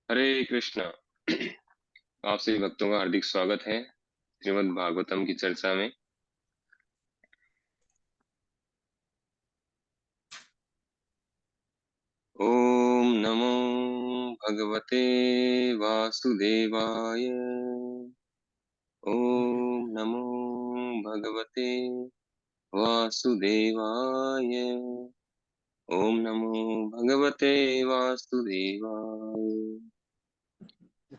हरे कृष्णा। आप सभी भक्तों का हार्दिक स्वागत है श्रीमद् भागवतम की चर्चा में। ओम नमो भगवते वासुदेवाय। ओम नमो भगवते वासुदेवाय। ओम नमो भगवते वासुदेवाय।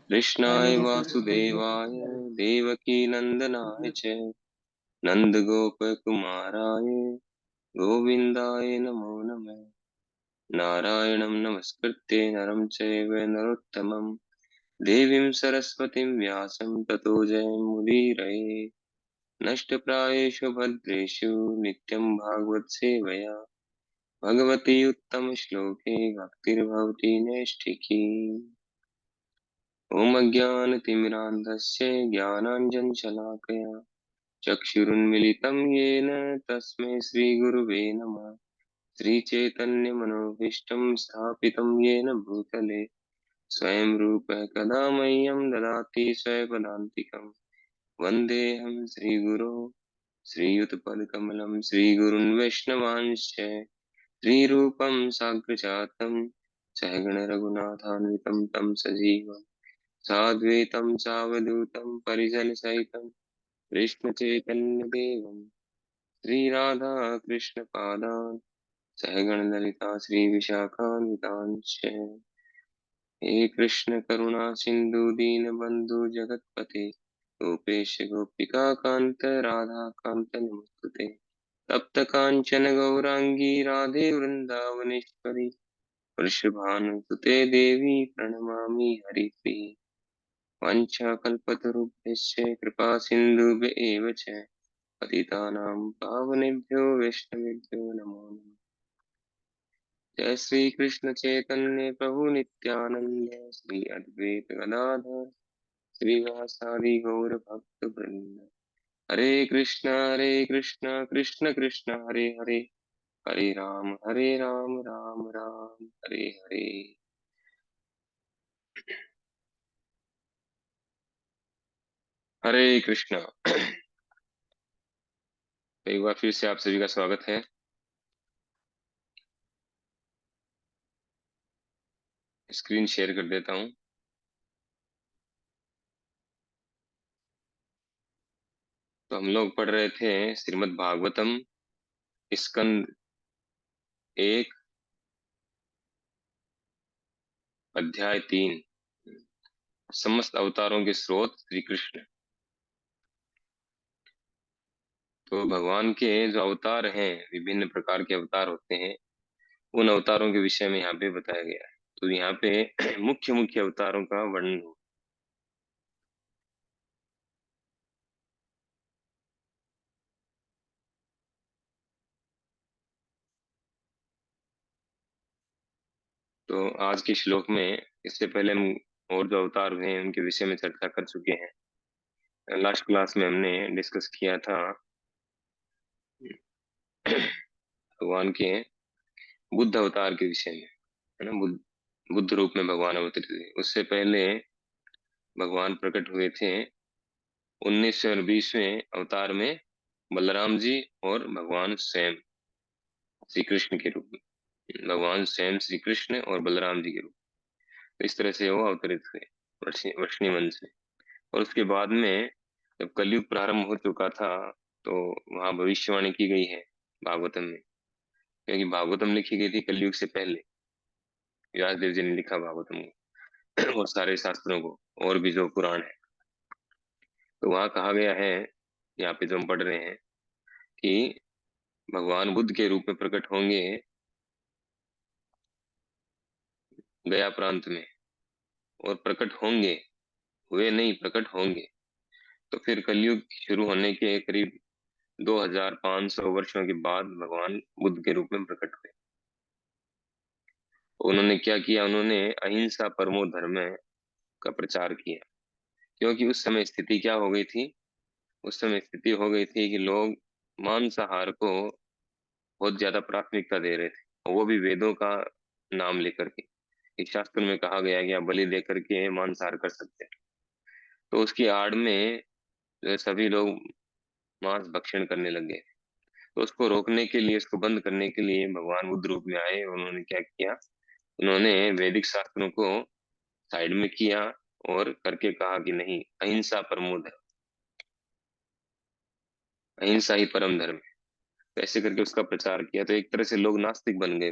कृष्णाय वासुदेवाय देवकी नंदनाय च नंद गोप कुमाराय गोविंदाय नमो नमः। नारायणं नमस्कृत्य नरं चैव नरोत्तमं देवीं सरस्वतीं व्यासं ततो जयमुदीरये। नष्टप्रायेषु भद्रेषु नित्यं भागवत सेवया भगवती उत्तमश्लोके भक्तिर्भवति नैष्ठिकी। ॐ अज्ञानतिमिरान्धस्य ज्ञानाञ्जनशलाकया चक्षुरुन्मिलितं येन तस्मै श्रीगुरुवे नमः। श्रीचैतन्यमनोभीष्टं स्थापितं येन भूतले स्वयं रूपः कदा मह्यं ददाति स्वपदान्तिकं। वन्देऽहं श्रीगुरो श्रीयुतपदकमलं श्रीगुरुन् वैष्णवांश्च श्रीरूपं साग्रजातं सहगणरघुनाथान्वितं तं सजीवं साद्वैतं सावधूतं परिजनसहितं कृष्णचैतन्यदेवं श्रीराधा कृष्णपादान् सहगण ललिता श्री विशाखान्वितांश्च। हे कृष्ण करुणा सिंधु दीन बंधु जगतपते गोपेश गोपिका कांत राधा कांत नमोस्तुते। तप्त कांचन गौरांगी राधे वृंदावनेश्वरी वृषभानुसुते देवी प्रणमामि हरिप्रिये। वाञ्छाकल्पतरुभ्यश्च कृपा सिन्धुभ्य एव च पतितानां पावनेभ्यो वैष्णवेभ्यो नमो नमः। जय श्री कृष्ण चैतन्य प्रभु नित्यानंद श्री अद्वैत गदाधर श्रीवासादि गौर भक्त वृंद। हरे कृष्णा कृष्ण कृष्ण हरे हरे हरे राम राम राम हरे हरे। हरे कृष्णा। एक बार फिर से आप सभी का स्वागत है। स्क्रीन शेयर कर देता हूँ। तो हम लोग पढ़ रहे थे श्रीमद् भागवतम स्कंद 1 अध्याय 3 समस्त अवतारों के स्रोत श्री कृष्ण। तो भगवान के जो अवतार हैं, विभिन्न प्रकार के अवतार होते हैं, उन अवतारों के विषय में यहाँ पे बताया गया है। तो यहाँ पे मुख्य मुख्य अवतारों का वर्णन हो। तो आज के श्लोक में, इससे पहले हम और जो अवतार हुए हैं उनके विषय में चर्चा कर चुके हैं। लास्ट क्लास में हमने डिस्कस किया था भगवान के बुद्ध अवतार के विषय में, है ना। बुद्ध रूप में भगवान अवतरित हुए। उससे पहले भगवान प्रकट हुए थे 19वें और 20वें अवतार में बलराम जी और भगवान स्वयं श्री कृष्ण के रूप में। भगवान स्वयं श्री कृष्ण और बलराम जी के रूप में। तो इस तरह से वो अवतरित हुए वर्षणी वंश से। और उसके बाद में जब कलयुग प्रारंभ हो चुका था, तो वहां भविष्यवाणी की गई है भागवतम में, क्योंकि भागवतम लिखी गई थी कलयुग से पहले। व्यासदेव जी ने लिखा भागवतम को और सारे शास्त्रों को, और भी जो पुराण है। तो वहां कहा गया है, यहाँ पे जो हम पढ़ रहे हैं, कि भगवान बुद्ध के रूप में प्रकट होंगे गया प्रांत में। और प्रकट होंगे, हुए नहीं, प्रकट होंगे। तो फिर कलयुग शुरू होने के करीब 2500 वर्षों के बाद भगवान बुद्ध के रूप में प्रकट हुए। उन्होंने क्या किया? उन्होंने अहिंसा परमो धर्म का प्रचार किया। क्योंकि उस समय स्थिति क्या हो गई थी? उस समय स्थिति हो गई थी कि लोग मांसाहार को बहुत ज्यादा प्राथमिकता दे रहे थे। वो भी वेदों का नाम लेकर के। इस शास्त्र में कहा गया है कि आप बलि दे करके मांसाहार कर सकते हैं। तो उसकी आड़ में जो है सभी लोग मांस भक्षण करने लग गए। तो उसको रोकने के लिए, उसको बंद करने के लिए भगवान बुद्ध रूप में आए। उन्होंने क्या किया, उन्होंने वैदिक शास्त्रों को साइड में किया और करके कहा कि नहीं, अहिंसा परमो धर्म, अहिंसा ही परम धर्म है। तो ऐसे करके उसका प्रचार किया। तो एक तरह से लोग नास्तिक बन गए।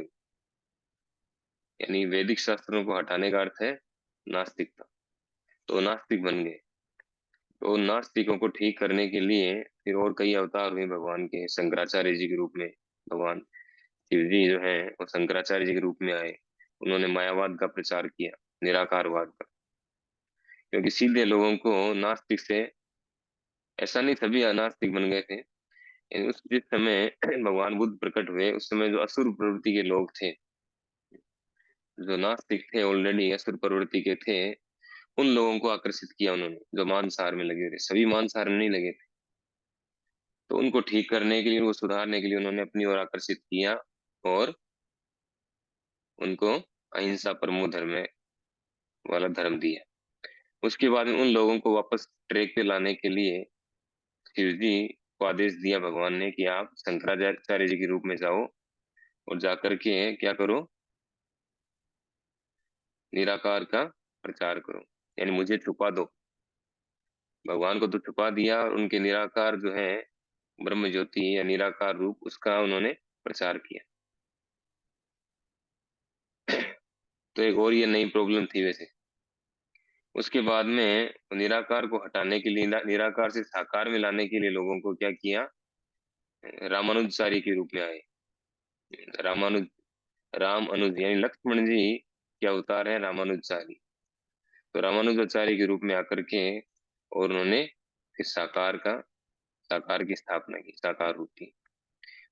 यानी वैदिक शास्त्रों को हटाने का अर्थ है नास्तिकता। तो नास्तिक बन गए। तो नास्तिकों को ठीक करने के लिए फिर और कई अवतार हुए भगवान के। शंकराचार्य जी के रूप में भगवान शिव जी जो हैं वो शंकराचार्य जी के रूप में आए। उन्होंने मायावाद का प्रचार किया, निराकारवाद का। क्योंकि सीधे लोगों को नास्तिक से, ऐसा नहीं सभी अनास्तिक बन गए थे। उस जिस समय भगवान बुद्ध प्रकट हुए उस समय जो असुर प्रवृत्ति के लोग थे, जो नास्तिक थे, ऑलरेडी असुर प्रवृत्ति के थे, उन लोगों को आकर्षित किया उन्होंने, जो मांसाहार में लगे थे। सभी मांसाहार में नहीं लगे थे। तो उनको ठीक करने के लिए, उनको सुधारने के लिए उन्होंने अपनी ओर आकर्षित किया और उनको अहिंसा परमो धर्म वाला धर्म दिया। उसके बाद में उन लोगों को वापस ट्रैक पे लाने के लिए शिव जी को आदेश दिया भगवान ने कि आप शंकराचार्य जी के रूप में जाओ और जाकर के क्या करो, निराकार का प्रचार करो। यानी मुझे छुपा दो। भगवान को तो छुपा दिया और उनके निराकार जो है ब्रह्म ज्योति या निराकार रूप, उसका उन्होंने प्रचार किया। तो एक और ये नई प्रॉब्लम थी वैसे। उसके बाद में निराकार को हटाने के लिए, निराकार से साकार में लाने के लिए लोगों को क्या किया, रामानुजचारी के रूप में आए। रामानुज, राम अनुज यानी लक्ष्मण जी के अवतार है रामानुजचारी। तो रामानुजाचार्य के रूप में आकर के और उन्होंने फिर साकार की स्थापना की, साकार रूप की।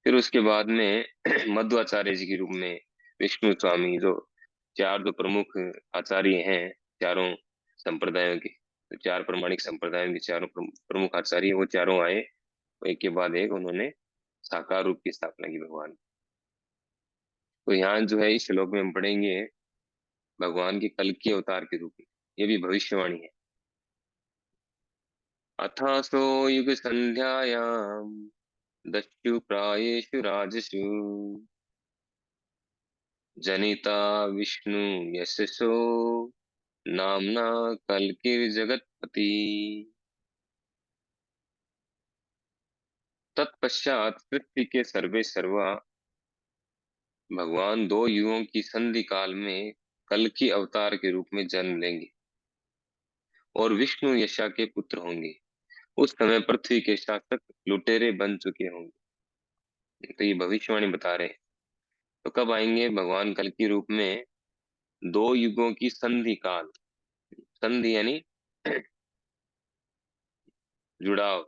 फिर उसके बाद में मध्वाचार्य जी के रूप में विष्णु स्वामी, जो चार जो प्रमुख आचार्य हैं चारों संप्रदायों के, तो चार प्रमाणिक संप्रदायों के चारों प्रमुख आचार्य, वो चारों आए। एक के बाद एक उन्होंने साकार रूप की स्थापना की भगवान। तो यहाँ जो है इस श्लोक में हम पढ़ेंगे भगवान के कल के अवतार के रूप में। ये भी भविष्यवाणी है। अथासो युग संध्यायाम दस्यु प्रायेषु राजसु जनिता विष्णु यशसो नामना कल्किर्जगत्पति। तत्पश्चात पृथ्वी के सर्वे सर्वा भगवान दो युगों की संधि काल में कल की अवतार के रूप में जन्म लेंगे और विष्णु यशा के पुत्र होंगे। उस समय पृथ्वी के शासक लुटेरे बन चुके होंगे। तो ये भविष्यवाणी बता रहे हैं। तो कब आएंगे भगवान कल की रूप में, दो युगों की संधि काल। संधि यानी जुड़ाव।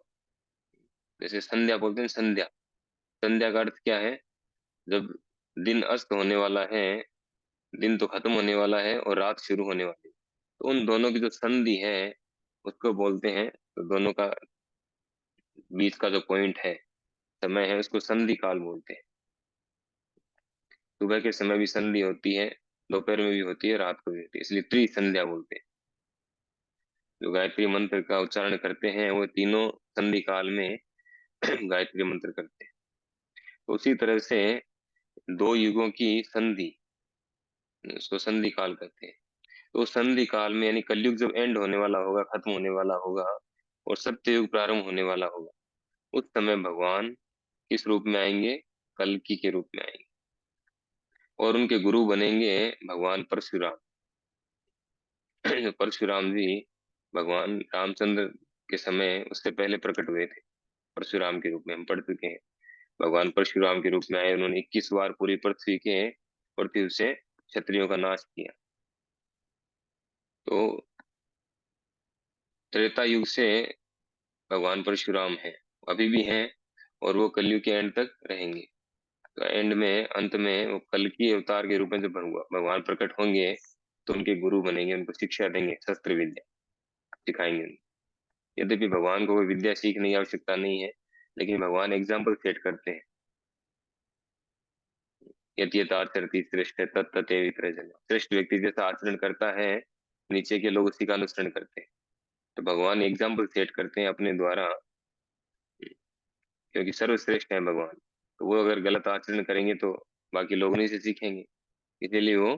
जैसे संध्या बोलते हैं, संध्या, संध्या का अर्थ क्या है, जब दिन अस्त होने वाला है, दिन तो खत्म होने वाला है और रात शुरू होने वाली है, तो उन दोनों की जो संधि है उसको बोलते हैं। तो दोनों का बीच का जो पॉइंट है, समय है, उसको संधि काल बोलते हैं। सुबह के समय भी संधि होती है, दोपहर में भी होती है, रात को भी होती है, इसलिए त्रिसंध्या बोलते हैं। जो गायत्री मंत्र का उच्चारण करते हैं वो तीनों संधि काल में गायत्री मंत्र करते हैं। तो उसी तरह से दो युगों की संधि, उसको संधि काल कहते हैं। तो संधि काल में यानी कलयुग जब एंड होने वाला होगा, खत्म होने वाला होगा और सत्य युग प्रारंभ होने वाला होगा, उस समय भगवान किस रूप में आएंगे, कल्कि के रूप में आएंगे। और उनके गुरु बनेंगे भगवान परशुराम। परशुराम जी भगवान रामचंद्र के समय उससे पहले प्रकट हुए थे। परशुराम के रूप में हम पढ़ चुके हैं। भगवान परशुराम के रूप में आए। उन्होंने 21 बार पूरी पृथ्वी से क्षत्रियों का नाश किया। तो त्रेता युग से भगवान परशुराम हैं, अभी भी हैं, और वो कलयुग के एंड तक रहेंगे। तो एंड में, अंत में वो कल की अवतार के रूप में जब भगवान प्रकट होंगे तो उनके गुरु बनेंगे, उनको शिक्षा देंगे, शस्त्र विद्या सिखाएंगे उनको। यद्यपि भगवान को कोई विद्या सीखने की आवश्यकता नहीं है, लेकिन भगवान एग्जाम्पल सेट करते हैं यत यत आचरति श्रेष्ठ तत् तते विप्रजन। श्रेष्ठ व्यक्ति जैसा आचरण करता है, नीचे के लोग उसी का अनुसरण करते हैं। तो भगवान एग्जाम्पल सेट करते हैं अपने द्वारा, क्योंकि सर्वश्रेष्ठ है भगवान। तो वो अगर गलत आचरण करेंगे तो बाकी लोग उन्हीं से सीखेंगे। इसीलिए वो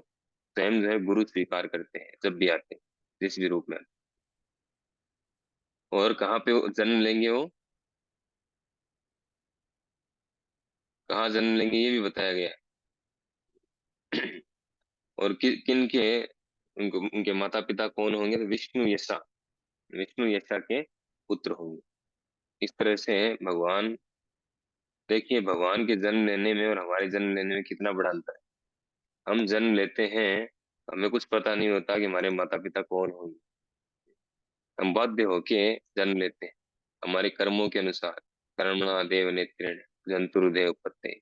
स्वयं जो है गुरु स्वीकार करते हैं जब भी आते हैं, जिस भी रूप में आते हैं। और कहाँ पे वो जन्म लेंगे, वो कहाँ जन्म लेंगे ये भी बताया गया है। और किन के उनको उनके माता पिता कौन होंगे, तो विष्णु यशा, विष्णु यशा के पुत्र होंगे। इस तरह से भगवान, देखिए भगवान के जन्म लेने में और हमारे जन्म लेने में कितना बड़ा अंतर है। हम जन्म लेते हैं, हमें कुछ पता नहीं होता कि हमारे माता पिता कौन होंगे। हम बाध्य होके जन्म लेते हैं हमारे कर्मों के अनुसार। कर्मणा देव नेत्रेण जंतुर्देह उपत्ते।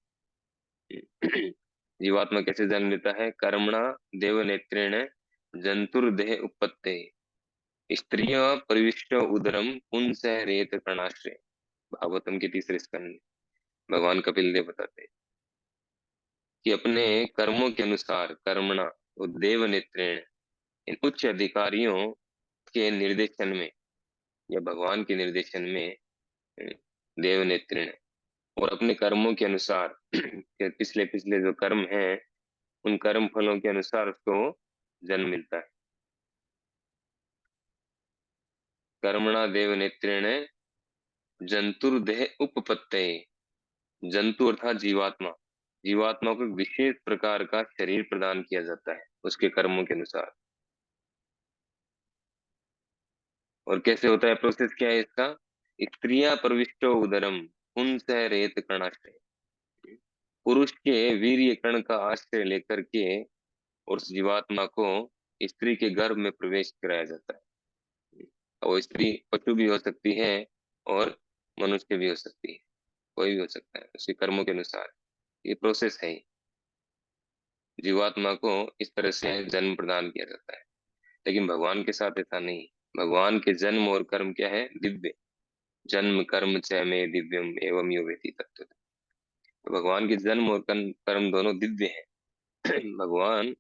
जीवात्मा कैसे जन्म लेता है? कर्मणा देव नेत्रेण जंतुर्देह उपत्ते। स्त्रिय परिविष्ट उदरम पुंस रेत कर्णाश्रय। भागवतम के तीसरे स्कंद में भगवान कपिल देव बताते हैं कि अपने कर्मों के अनुसार, कर्मणा, वो देव नेत्रेण, इन उच्च अधिकारियों के निर्देशन में या भगवान के निर्देशन में, देव नेत्रेण, और अपने कर्मों के अनुसार कि पिछले पिछले जो कर्म हैं, उन कर्म फलों के अनुसार उसको जन्म मिलता है। कर्मणा देव नेत्रेण जंतुर्देह उपपत्ते। जंतु अर्थात जीवात्मा, जीवात्मा को एक विशेष प्रकार का शरीर प्रदान किया जाता है उसके कर्मों के अनुसार। और कैसे होता है, प्रोसेस क्या है इसका? स्त्रिया प्रविष्टो उदरम पुंस रेत कर्णाश्रय। पुरुष के वीर्य कण का आश्रय लेकर के और उस जीवात्मा को स्त्री के गर्भ में प्रवेश कराया जाता है। वो स्त्री पशु भी हो सकती है और मनुष्य भी हो सकती है, कोई भी हो सकता है उसके कर्मों के अनुसार। ये प्रोसेस है। जीवात्मा को इस तरह से जन्म प्रदान किया जाता है। लेकिन भगवान के साथ ऐसा नहीं। भगवान के जन्म और कर्म क्या है? दिव्य। जन्म कर्म च में दिव्यम एवं यो वेति तत्व। तो भगवान के जन्म और कर्म कर्म दोनों दिव्य हैं। भगवान,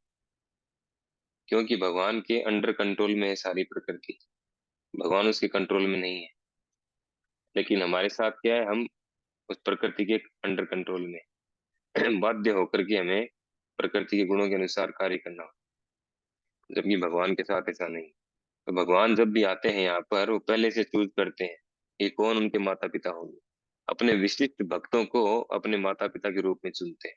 क्योंकि भगवान के अंडर कंट्रोल में है सारी प्रकृति, भगवान उसके कंट्रोल में नहीं है। लेकिन हमारे साथ क्या है, हम उस प्रकृति के अंडर कंट्रोल में हैं। बाध्य होकर के हमें प्रकृति के गुणों के अनुसार कार्य करना होता है। जबकि भगवान के साथ ऐसा नहीं। तो भगवान जब भी आते हैं यहाँ पर, वो पहले से चूज करते हैं कि कौन उनके माता पिता होंगे। अपने विशिष्ट भक्तों को अपने माता पिता के रूप में चुनते हैं।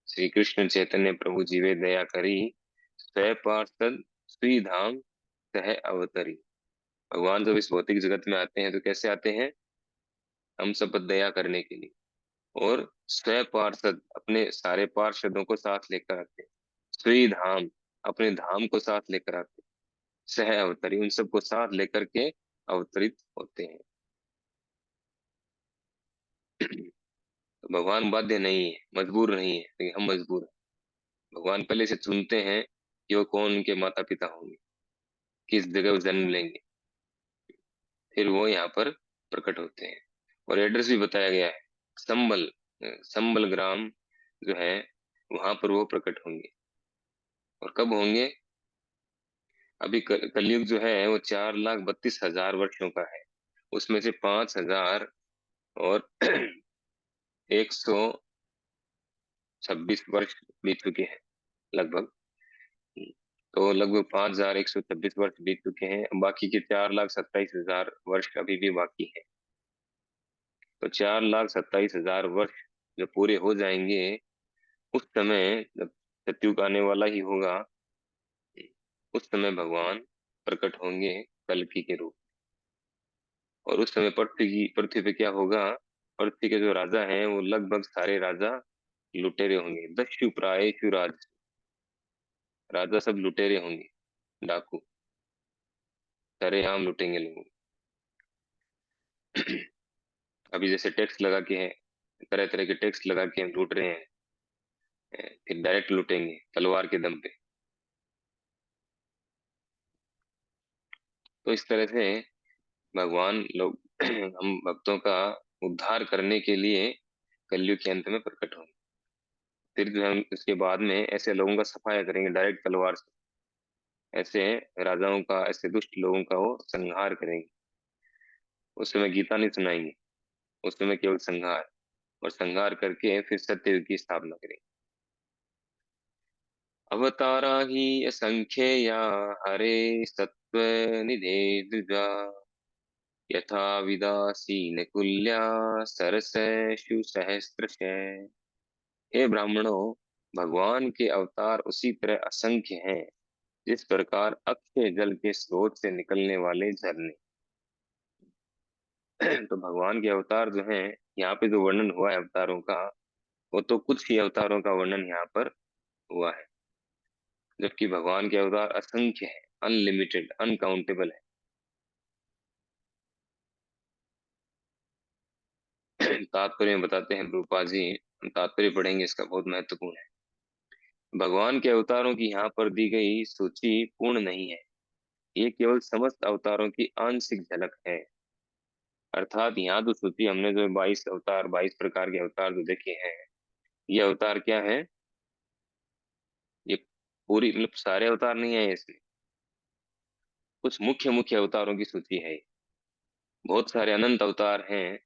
श्री कृष्ण चैतन्य प्रभु जीवे दया करी, स्वयं पार्षद श्री धाम सह अवतरी। भगवान जब इस भौतिक जगत में आते हैं तो कैसे आते हैं? हम सब पर दया करने के लिए। और स्वयं पार्षद, अपने सारे पार्षदों को साथ लेकर आते हैं। श्री धाम, अपने धाम को साथ लेकर आते हैं। सह अवतरी, उन सबको साथ लेकर के अवतरित होते हैं। तो भगवान बाध्य नहीं है, मजबूर नहीं है, लेकिन हम मजबूर हैं। भगवान पहले से चुनते हैं कि वो कौन उनके माता पिता होंगे, किस जगह वो जन्म लेंगे, फिर वो यहाँ पर प्रकट होते हैं। और एड्रेस भी बताया गया है, संबल, संबल ग्राम जो है, वहां पर वो प्रकट होंगे। और कब होंगे? अभी कलयुग जो है वो 4,32,000 वर्षों का है। उसमें से 5,000 और 126 वर्ष बीत चुके हैं लगभग। तो लगभग 5,126 वर्ष बीत चुके हैं। बाकी के 4,27,000 वर्ष अभी भी बाकी है। तो 4,27,000 वर्ष जब पूरे हो जाएंगे, उस समय जब सतयुग आने वाला ही होगा, उस समय भगवान प्रकट होंगे कल्कि के रूप। और उस समय पृथ्वी पे क्या होगा? पृथ्वी के जो राजा हैं वो लगभग सारे राजा लुटेरे होंगे। दस्यु प्रायेषु राज, राजा सब लुटेरे होंगे, डाकू सरेआम लुटेंगे लोगों को। अभी जैसे टैक्स लगा के हैं, तरह तरह के टैक्स लगा के हम लूट रहे हैं, फिर डायरेक्ट लूटेंगे तलवार के दम पे। तो इस तरह से भगवान लोग हम भक्तों का उद्धार करने के लिए कलयुग के अंत में प्रकट होंगे। फिर जो है हम इसके बाद में ऐसे लोगों का सफाया करेंगे डायरेक्ट तलवार से, ऐसे राजाओं का, ऐसे दुष्ट लोगों का वो संहार करेंगे। उस समय गीता नहीं सुनाएंगे, उस समय केवल संहार, और संहार करके फिर सत्ययुग की स्थापना करेंगे। अवतारा ही असंख्येया हरे सत्व निधे द्विजा, यथा विदासीन कुल्या सरसु सहस्त्रश। हे ब्राह्मणों, भगवान के अवतार उसी तरह असंख्य हैं जिस प्रकार अक्षय जल के स्रोत से निकलने वाले झरने। तो भगवान के अवतार जो हैं, यहाँ पे जो वर्णन हुआ है अवतारों का, वो तो कुछ ही अवतारों का वर्णन यहाँ पर हुआ है, जबकि भगवान के अवतार असंख्य है, अनलिमिटेड, अनकाउंटेबल है। तात्पर्य में बताते हैं प्रभुपाद जी, हम तात्पर्य पढ़ेंगे, इसका बहुत महत्वपूर्ण है। भगवान के अवतारों की यहाँ पर दी गई सूची पूर्ण नहीं है, ये केवल समस्त अवतारों की आंशिक झलक है। अर्थात यहाँ जो सूची हमने जो 22 अवतार, 22 प्रकार के अवतार जो देखे हैं, ये अवतार क्या है? ये पूरी मतलब सारे अवतार नहीं है इसमें, कुछ मुख्य मुख्य अवतारों की सूची है। बहुत सारे अनंत अवतार हैं।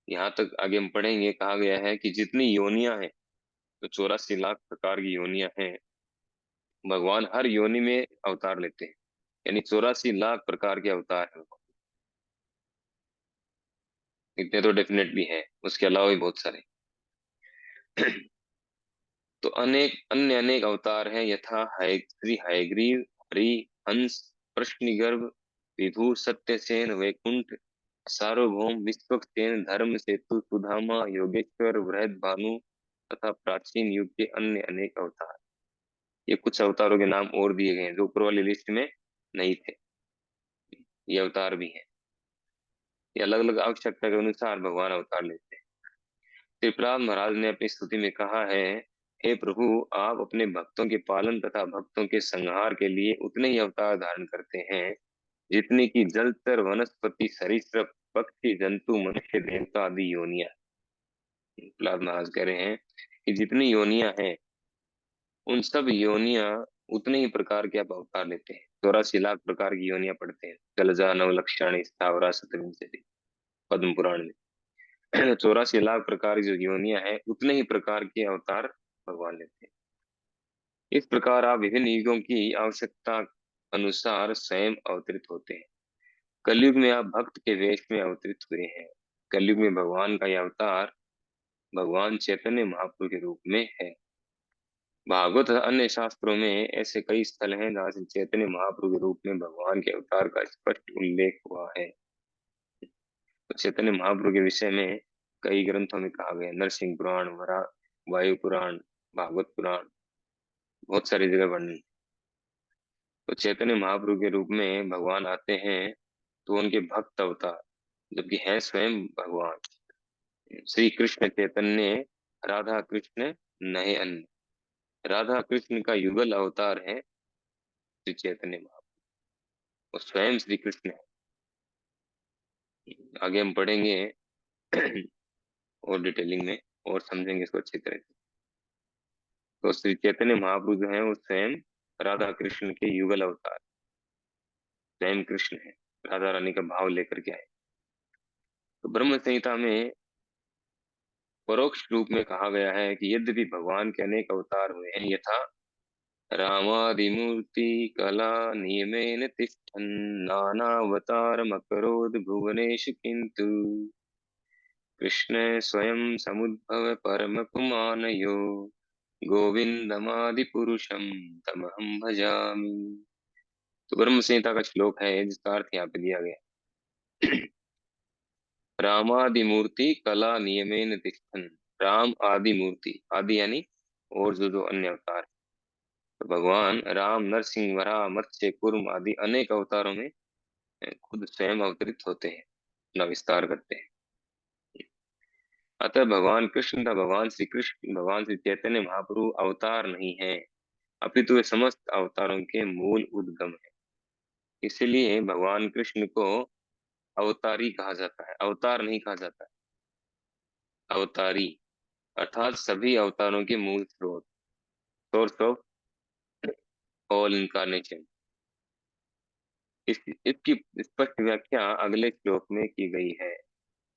यहाँ तक आगे हम पढ़ेंगे, कहा गया है कि जितनी योनियां हैं, तो 84 लाख प्रकार की योनियां हैं, भगवान हर योनि में अवतार लेते हैं, यानी 84 लाख प्रकार के अवतार हैं। इतने तो डेफिनेट भी हैं, उसके अलावा भी बहुत सारे। तो अनेक अन्य अनेक अवतार हैं, यथा श्री हयग्रीव, हरि, हंस, प्रश्निगर्भ, विभु, सत्यसेन, वैकुंठ, सार्वभौम, विश्वक्सेन, धर्म सेतु, सुधामा, योगेश्वर, वृहद भानु तथा प्राचीन युग के अन्य अनेक अवतार। ये कुछ अवतारों के नाम और दिए गए हैं जो ऊपर वाली लिस्ट में नहीं थे। ये अवतार भी हैं, ये अलग अलग आवश्यकता के अनुसार भगवान अवतार लेते हैं। श्री प्रहलाद महाराज ने अपनी स्तुति में कहा है, हे प्रभु, आप अपने भक्तों के पालन तथा भक्तों के संहार के लिए उतने ही अवतार धारण करते हैं जितने की जलचर, वनस्पति, सरीसृप, पक्षी, जंतु, मनुष्य, देवता आदि योनियां। प्रहलाद महाराज कह रहे हैं कि जितनी योनियां हैं, उन सब योनियां उतने ही प्रकार के आप अवतार लेते हैं। 84 लाख प्रकार की योनियां पढ़ते हैं जलजा नवलक्षणी स्थावरा सतविंशति पद्म पुराण में। 84 लाख प्रकार की जो योनियां हैं, उतने ही प्रकार के अवतार भगवान लेते हैं। इस प्रकार आप विभिन्न युगों की आवश्यकता अनुसार स्वयं अवतरित होते हैं। कलयुग में आप भक्त के वेश में अवतरित हुए हैं। कलयुग में भगवान का यह अवतार भगवान चैतन्य महाप्रभु के रूप में है। भागवत तथा अन्य शास्त्रों में ऐसे कई स्थल हैं जहाँ से चैतन्य महाप्रभु के रूप में भगवान के अवतार का स्पष्ट उल्लेख हुआ है। तो चैतन्य महाप्रभु के विषय में कई ग्रंथों में कहा गया, नरसिंह पुराण, वरा, वायु पुराण, भागवत पुराण, बहुत सारी जगह वर्णन। तो चैतन्य महाप्रभु के रूप में भगवान आते हैं, तो उनके भक्त अवतार, जबकि है स्वयं भगवान श्री कृष्ण चैतन्य, राधा कृष्ण नहे अन्य। राधा कृष्ण का युगल अवतार है श्री चैतन्य महाप्रभु, वो स्वयं श्री कृष्ण है। आगे हम पढ़ेंगे और डिटेलिंग में, और समझेंगे इसको अच्छी तरह से। तो श्री चैतन्य महाप्रभु जो है वो स्वयं राधा कृष्ण के युगल अवतार, स्वयं कृष्ण है, राधा रानी का भाव लेकर के आए। तो ब्रह्म संहिता में परोक्ष रूप में कहा गया है कि यद्यपि भगवान के अनेक अवतार हुए हैं, यथा रामादिमूर्ति कला नियमेन तिष्ठन् नानावतारमकरोद् भुवनेषु, किन्तु कृष्ण स्वयं समुद्भव परम पुमान यो गोविंदमादि पुरुषम तमहम भजामि। तो ब्रह्म संहिता का श्लोक है जिसका अर्थ यहाँ पे दिया गया। रामादि मूर्ति कला नियमेन तिष्ठन्, राम आदि मूर्ति, आदि यानी और जो जो अन्य अवतार, तो भगवान राम नरसिंह वराह मत्स्य कूर्म आदि अनेक अवतारों में खुद स्वयं अवतरित होते हैं, अपना विस्तार करते हैं। अतः भगवान कृष्ण तथा भगवान श्री कृष्ण, भगवान श्री चैतन्य महाप्रभु अवतार नहीं है, अपितु वे समस्त अवतारों के मूल उद्गम है। इसीलिए भगवान कृष्ण को अवतारी कहा जाता है, अवतार नहीं कहा जाता है, अवतारी। अर्थात सभी अवतारों के मूल स्रोत, सोर्स ऑफ ऑल इनकारनेशन। इसकी स्पष्ट व्याख्या अगले श्लोक में की गई है।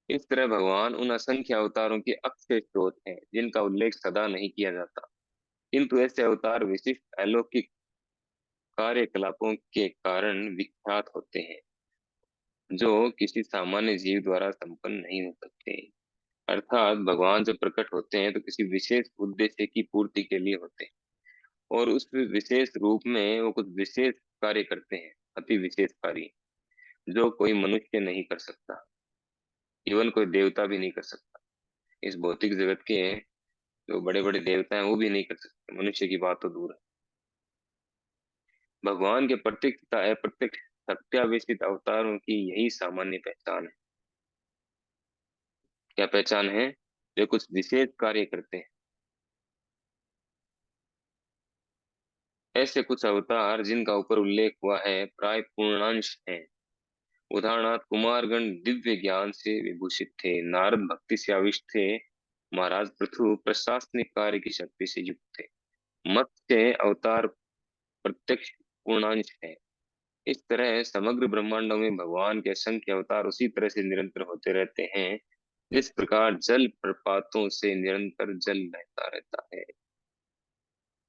इस तरह भगवान उन असंख्य अवतारों के अक्षय स्रोत हैं जिनका उल्लेख सदा नहीं किया जाता, किंतु ऐसे अवतार विशिष्ट अलौकिक कार्यकलापों के कारण विख्यात होते हैं, जो किसी सामान्य जीव द्वारा संपन्न नहीं हो सकते। अर्थात भगवान जब प्रकट होते हैं तो किसी विशेष उद्देश्य की पूर्ति के लिए होते हैं, और उस विशेष रूप में वो कुछ विशेष कार्य करते हैं, अति विशेष कार्य, जो कोई मनुष्य नहीं कर सकता, इवन कोई देवता भी नहीं कर सकता। इस भौतिक जगत के जो बड़े बड़े देवता हैं वो भी नहीं कर सकते, मनुष्य की बात तो दूर है। भगवान के प्रत्यक्ष तथा अप्रत्यक्ष सत्यावेशित अवतारों की यही सामान्य पहचान है। क्या पहचान है? वे कुछ विशेष कार्य करते हैं। ऐसे कुछ अवतार जिनका ऊपर उल्लेख हुआ है प्राय पूर्णांश हैं। उदाहरणार्थ कुमारगण दिव्य ज्ञान से विभूषित थे, नारद भक्ति से आविष्ट थे, महाराज पृथु प्रशासनिक कार्य की शक्ति से युक्त थे। मत्स्य अवतार प्रत्यक्ष पूर्णांश है। इस तरह समग्र ब्रह्मांडों में भगवान के असंख्य अवतार उसी तरह से निरंतर होते रहते हैं, जिस प्रकार जल प्रपातों से निरंतर जल बहता रहता है।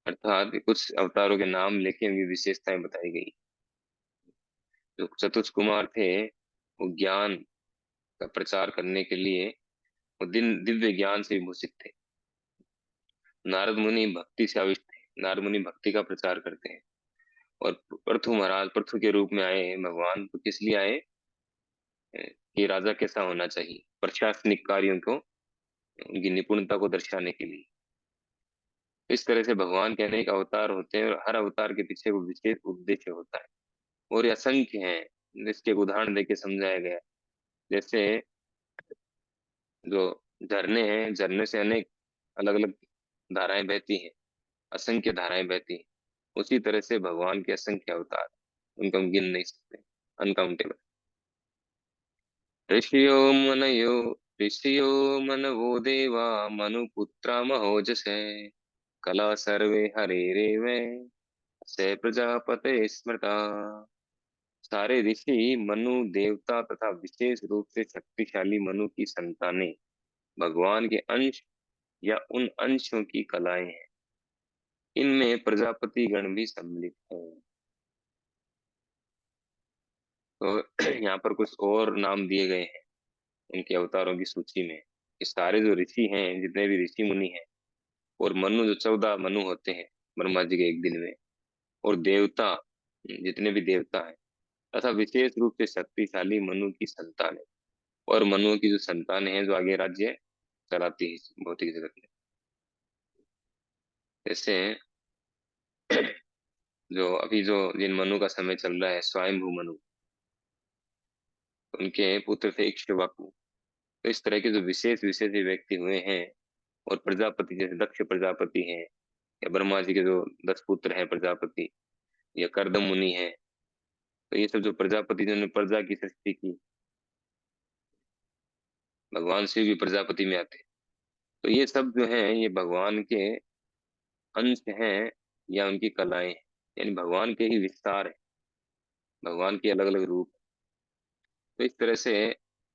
अर्थात कुछ अवतारों के नाम लेके उनकी विशेषताएं बताई गई। जो चतुष कुमार थे, वो ज्ञान का प्रचार करने के लिए वो दिन दिव्य ज्ञान से विभूषित थे। नारद मुनि भक्ति से आविष्ट थे, नारद मुनि भक्ति का प्रचार करते हैं। और पृथु महाराज पृथु के रूप में आए हैं भगवान, तो किस लिए आए? कि राजा कैसा होना चाहिए, प्रशासनिक कार्यों को, उनकी निपुणता को दर्शाने के लिए। इस तरह से भगवान के अनेक अवतार होते हैं, और हर अवतार के पीछे वो विशेष उद्देश्य होता है, और ये असंख्य हैं। जिसके एक उदाहरण देके समझाया गया है। जैसे जो झरने हैं, झरने से अनेक अलग अलग धाराएं बहती हैं, असंख्य धाराएं बहती हैं। उसी तरह से भगवान के असंख्य अवतार, उनको हम गिन नहीं सकते, अनकाउंटेबल। ऋषियो मनयो ऋषियो मनवो देवा मनुपुत्रा महोजसे कला सर्वे हरेरेव स प्रजापते स्मृता। सारे ऋषि मनु देवता तथा विशेष रूप से शक्तिशाली मनु की संतानें भगवान के अंश या उन अंशों की कलाएं हैं। इनमें प्रजापति गण भी सम्मिलित हैं। तो यहाँ पर कुछ और नाम दिए गए हैं उनके अवतारों की सूची में। ये सारे जो ऋषि हैं, जितने भी ऋषि मुनि हैं, और मनु जो 14 मनु होते हैं ब्रह्मा जी के एक दिन में, और देवता जितने भी देवता हैं, तथा विशेष रूप से शक्तिशाली मनु की संतान है, और मनुओं की जो संतान है जो आगे राज्य चलाती है भौतिक जगत में। जैसे जो अभी जो जिन मनु का समय चल रहा है, स्वयंभू मनु, उनके पुत्र थे इक्ष्वाकु। तो इस तरह के जो विशेष विशेष व्यक्ति हुए हैं, और प्रजापति जैसे दक्ष प्रजापति हैं, या ब्रह्मा जी के जो 10 पुत्र हैं प्रजापति, या कर्दम मुनि हैं, तो ये सब जो प्रजापति जिन्होंने प्रजा की सृष्टि की, भगवान शिव भी प्रजापति में आते हैं। तो ये सब जो है ये भगवान के अंश हैं, या उनकी कलाएं हैं, यानी भगवान के ही विस्तार है, भगवान के अलग अलग रूप। तो इस तरह से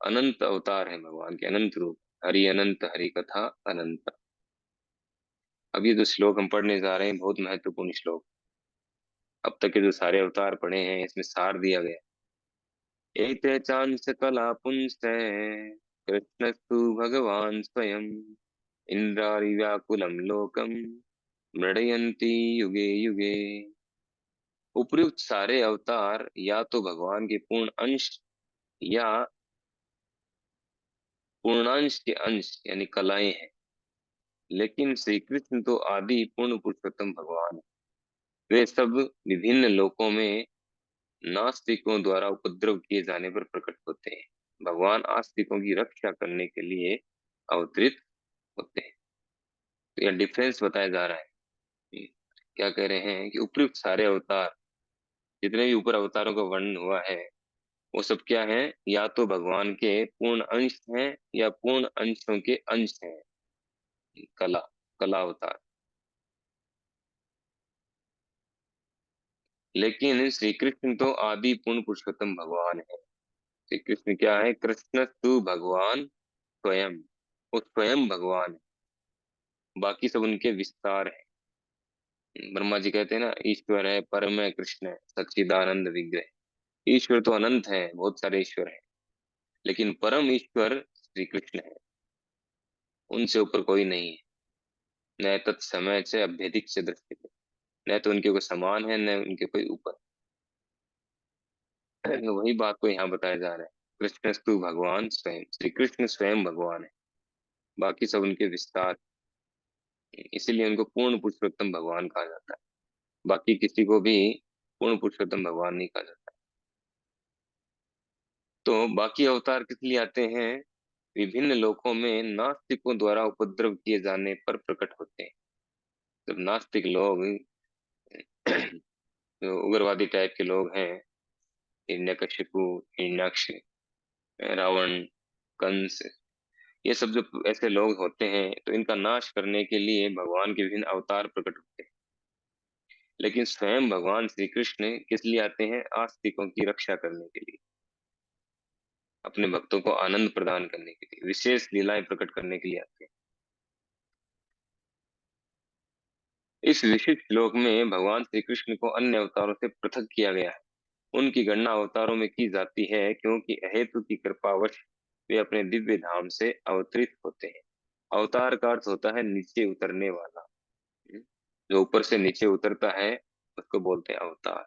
अनंत अवतार है भगवान के, अनंत रूप। हरि अनंत, हरि कथा अनंत। अब ये जो श्लोक हम पढ़ने जा रहे हैं बहुत महत्वपूर्ण श्लोक। अब तक के जो सारे अवतार पढ़े हैं इसमें सार दिया गया। एते चांस कला पुंस कृष्णस्तु भगवान स्वयं इंद्रारि व्याकुलम लोकम मृडयन्ति युगे युगे। उपयुक्त सारे अवतार या तो भगवान के पूर्ण अंश या पूर्णांश के अंश यानी कलाएं हैं, लेकिन श्री कृष्ण तो आदि पूर्ण पुरुषोत्तम भगवान हैं। वे सब विभिन्न लोकों में नास्तिकों द्वारा उपद्रव किए जाने पर प्रकट होते हैं। भगवान आस्तिकों की रक्षा करने के लिए अवतरित होते हैं। तो यह डिफरेंस बताया जा रहा है। क्या कह रहे हैं कि उपयुक्त सारे अवतार, जितने भी ऊपर अवतारों का वर्णन हुआ है, वो सब क्या है? या तो भगवान के पूर्ण अंश हैं या पूर्ण अंशों के अंश हैं। कला, कला अवतार। लेकिन श्री कृष्ण तो आदि पूर्ण पुरुषोत्तम भगवान है। श्री कृष्ण क्या है? कृष्ण तू भगवान स्वयं, वो स्वयं भगवान है। बाकी सब उनके विस्तार है। ब्रह्मा जी कहते हैं ना, ईश्वर है, परम है, कृष्ण है, सच्चिदानंद विग्रह। ईश्वर तो अनंत है, बहुत सारे ईश्वर हैं, लेकिन परम ईश्वर श्री कृष्ण है। उनसे ऊपर कोई नहीं है। न तत्समय से अभेदिक से दृष्टि, न तो उनके कोई समान है, न उनके कोई ऊपर। वही बात को यहाँ बताया जा रहा है। कृष्णस्तु भगवान स्वयं, श्री कृष्ण स्वयं भगवान है, बाकी सब उनके विस्तार। इसीलिए उनको पूर्ण पुरुषोत्तम भगवान कहा जाता है। बाकी किसी को भी पूर्ण पुरुषोत्तम भगवान नहीं कहा जाता। तो बाकी अवतार किस लिए आते हैं? विभिन्न लोकों में नास्तिकों द्वारा उपद्रव किए जाने पर प्रकट होते हैं। जब नास्तिक लोग, जो उग्रवादी टाइप के लोग हैं, हिरण्यकशिपु, हिरण्याक्ष, रावण, कंस, ये सब जो ऐसे लोग होते हैं, तो इनका नाश करने के लिए भगवान के विभिन्न अवतार प्रकट होते हैं। लेकिन स्वयं भगवान श्री कृष्ण किस लिए आते हैं? आस्तिकों की रक्षा करने के लिए, अपने भक्तों को आनंद प्रदान करने के लिए, विशेष लीलाएं प्रकट करने के लिए आते हैं। इस विशिष्ट श्लोक में भगवान श्री कृष्ण को अन्य अवतारों से पृथक किया गया है। उनकी गणना अवतारों में की जाती है क्योंकि अहेतु की कृपावश वे अपने दिव्य धाम से अवतरित होते हैं। अवतार का अर्थ होता है नीचे उतरने वाला। जो ऊपर से नीचे उतरता है उसको बोलते हैं अवतार।